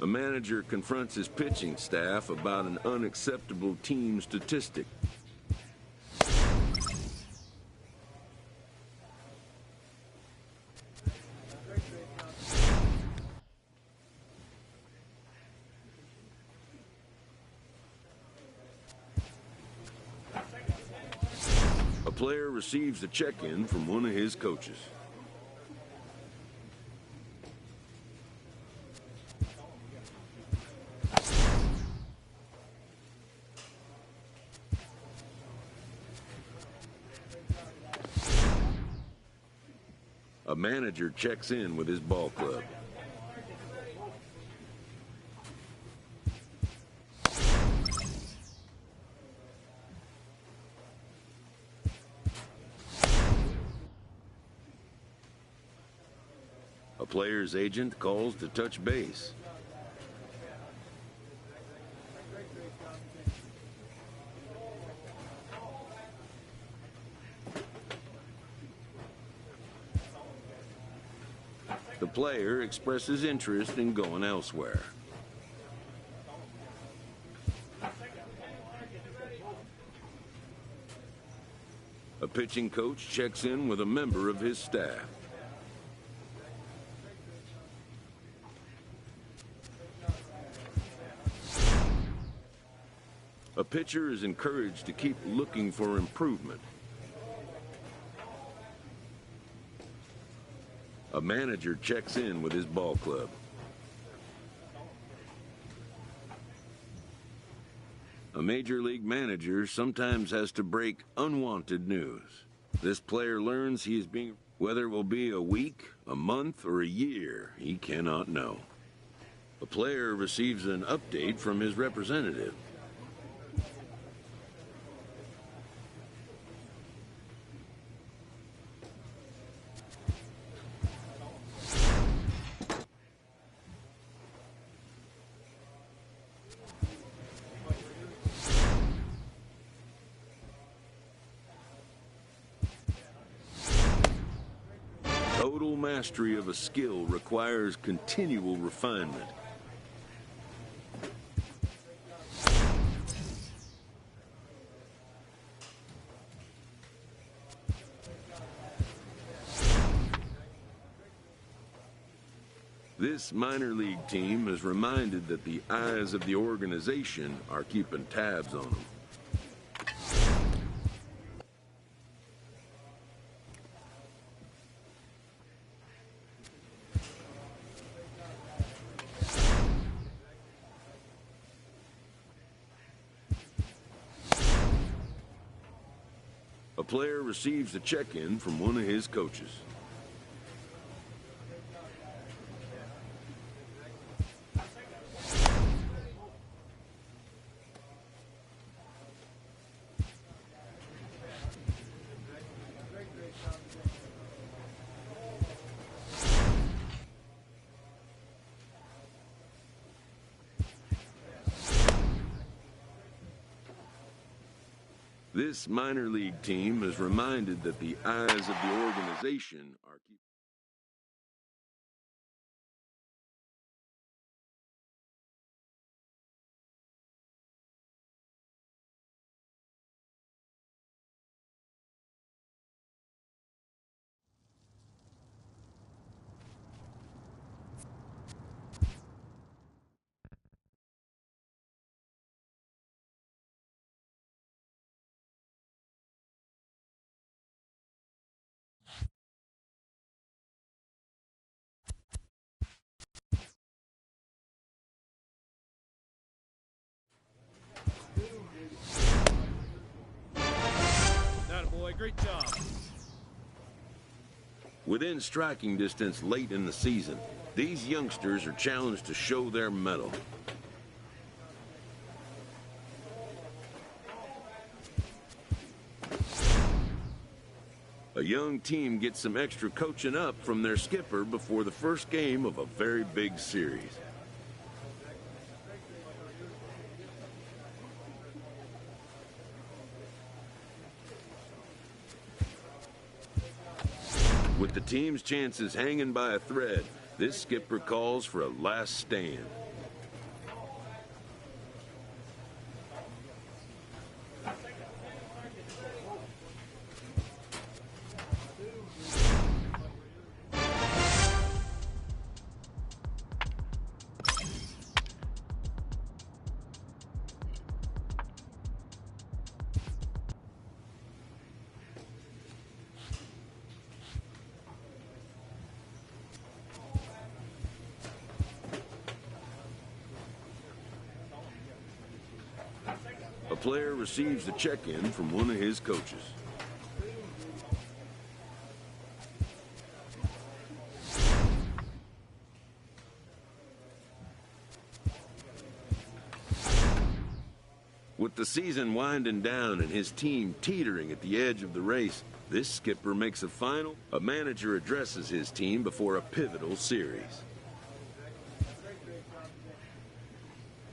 A manager confronts his pitching staff about an unacceptable team statistic. A player receives a check-in from one of his coaches. A manager checks in with his ball club. A player's agent calls to touch base. The player expresses interest in going elsewhere. A pitching coach checks in with a member of his staff. A pitcher is encouraged to keep looking for improvement. A manager checks in with his ball club. A major league manager sometimes has to break unwanted news. This player learns he is being, whether it will be a week, a month, or a year, he cannot know. A player receives an update from his representative. Total mastery of a skill requires continual refinement. This minor league team is reminded that the eyes of the organization are keeping tabs on them. A player receives a check-in from one of his coaches. This minor league team is reminded that the eyes of the organization are keeping. Boy, great job. Within striking distance late in the season, these youngsters are challenged to show their mettle. A young team gets some extra coaching up from their skipper before the first game of a very big series. With the team's chances hanging by a thread, this skipper calls for a last stand. A player receives a check-in from one of his coaches. With the season winding down and his team teetering at the edge of the race, This skipper makes a manager addresses his team before a pivotal series.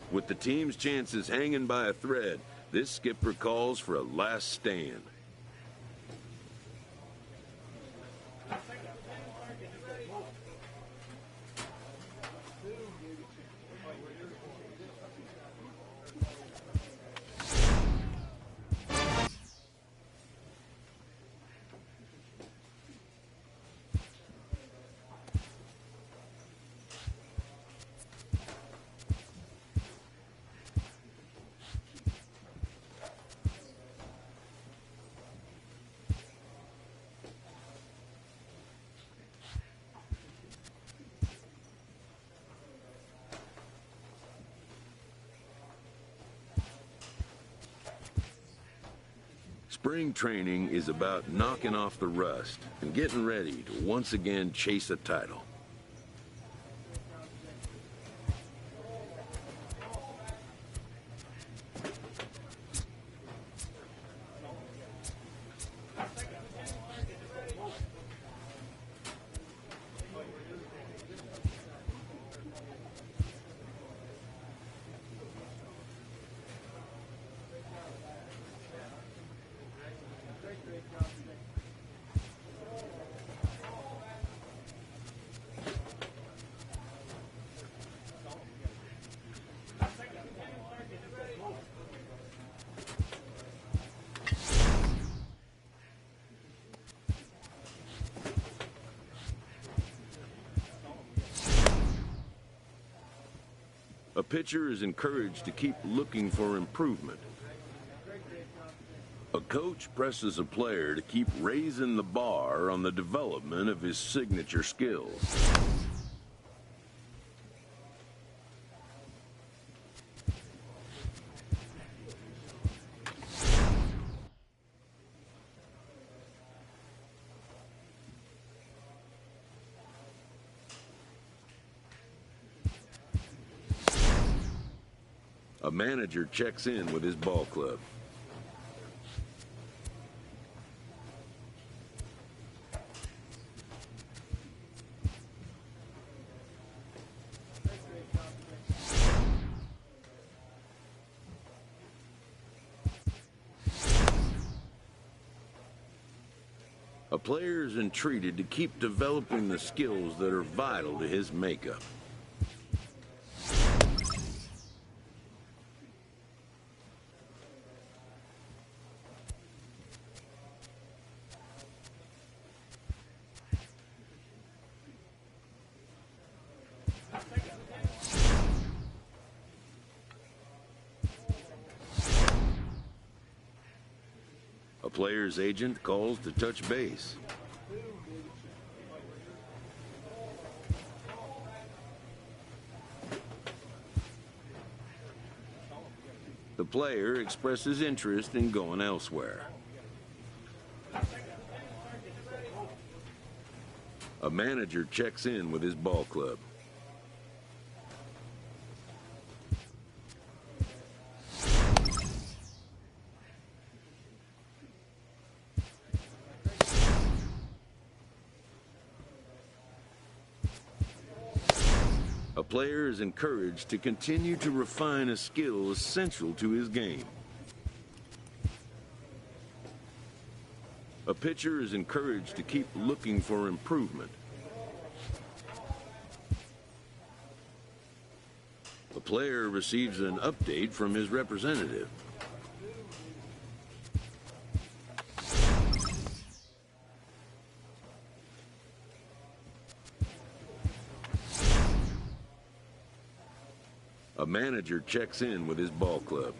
With the team's chances hanging by a thread, this skipper calls for a last stand. Spring training is about knocking off the rust and getting ready to once again chase a title. A pitcher is encouraged to keep looking for improvement. A coach presses a player to keep raising the bar on the development of his signature skills. A manager checks in with his ball club. A player is entreated to keep developing the skills that are vital to his makeup. A player's agent calls to touch base. The player expresses interest in going elsewhere. A manager checks in with his ball club. A player is encouraged to continue to refine a skill essential to his game. A pitcher is encouraged to keep looking for improvement. A player receives an update from his representative. A manager checks in with his ball club.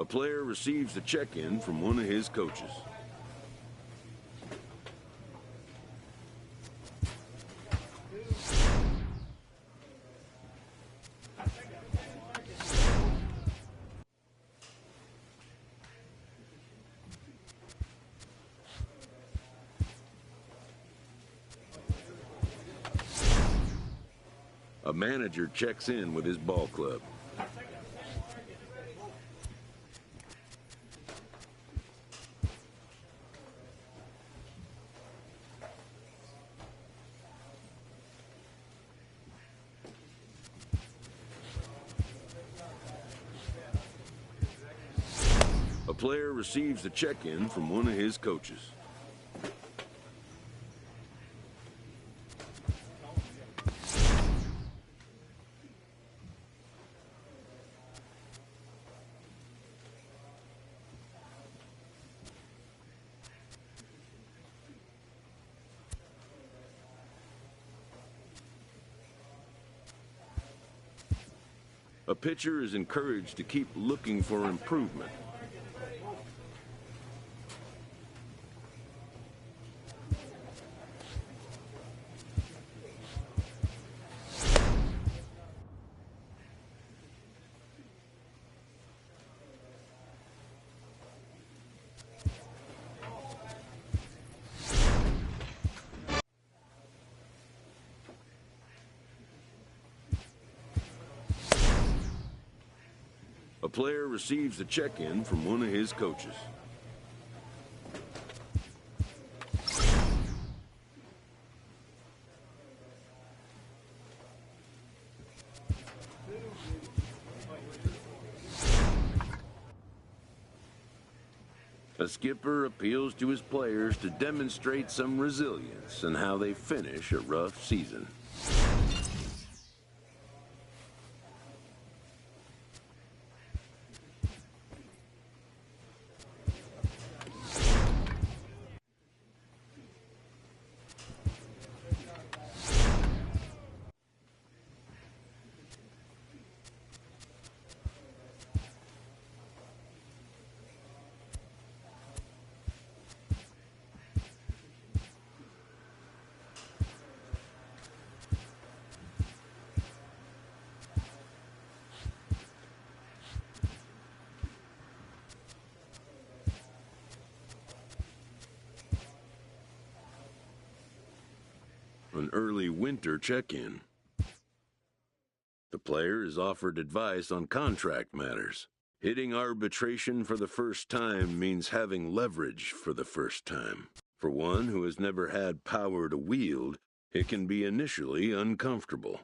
A player receives a check-in from one of his coaches. manager checks in with his ball club. A player receives a check-in from one of his coaches. A pitcher is encouraged to keep looking for improvement. A player receives a check-in from one of his coaches. A skipper appeals to his players to demonstrate some resilience in how they finish a rough season. An early winter check-in. The player is offered advice on contract matters. Hitting arbitration for the first time means having leverage for the first time. For one who has never had power to wield, it can be initially uncomfortable.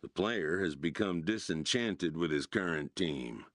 The player has become disenchanted with his current team.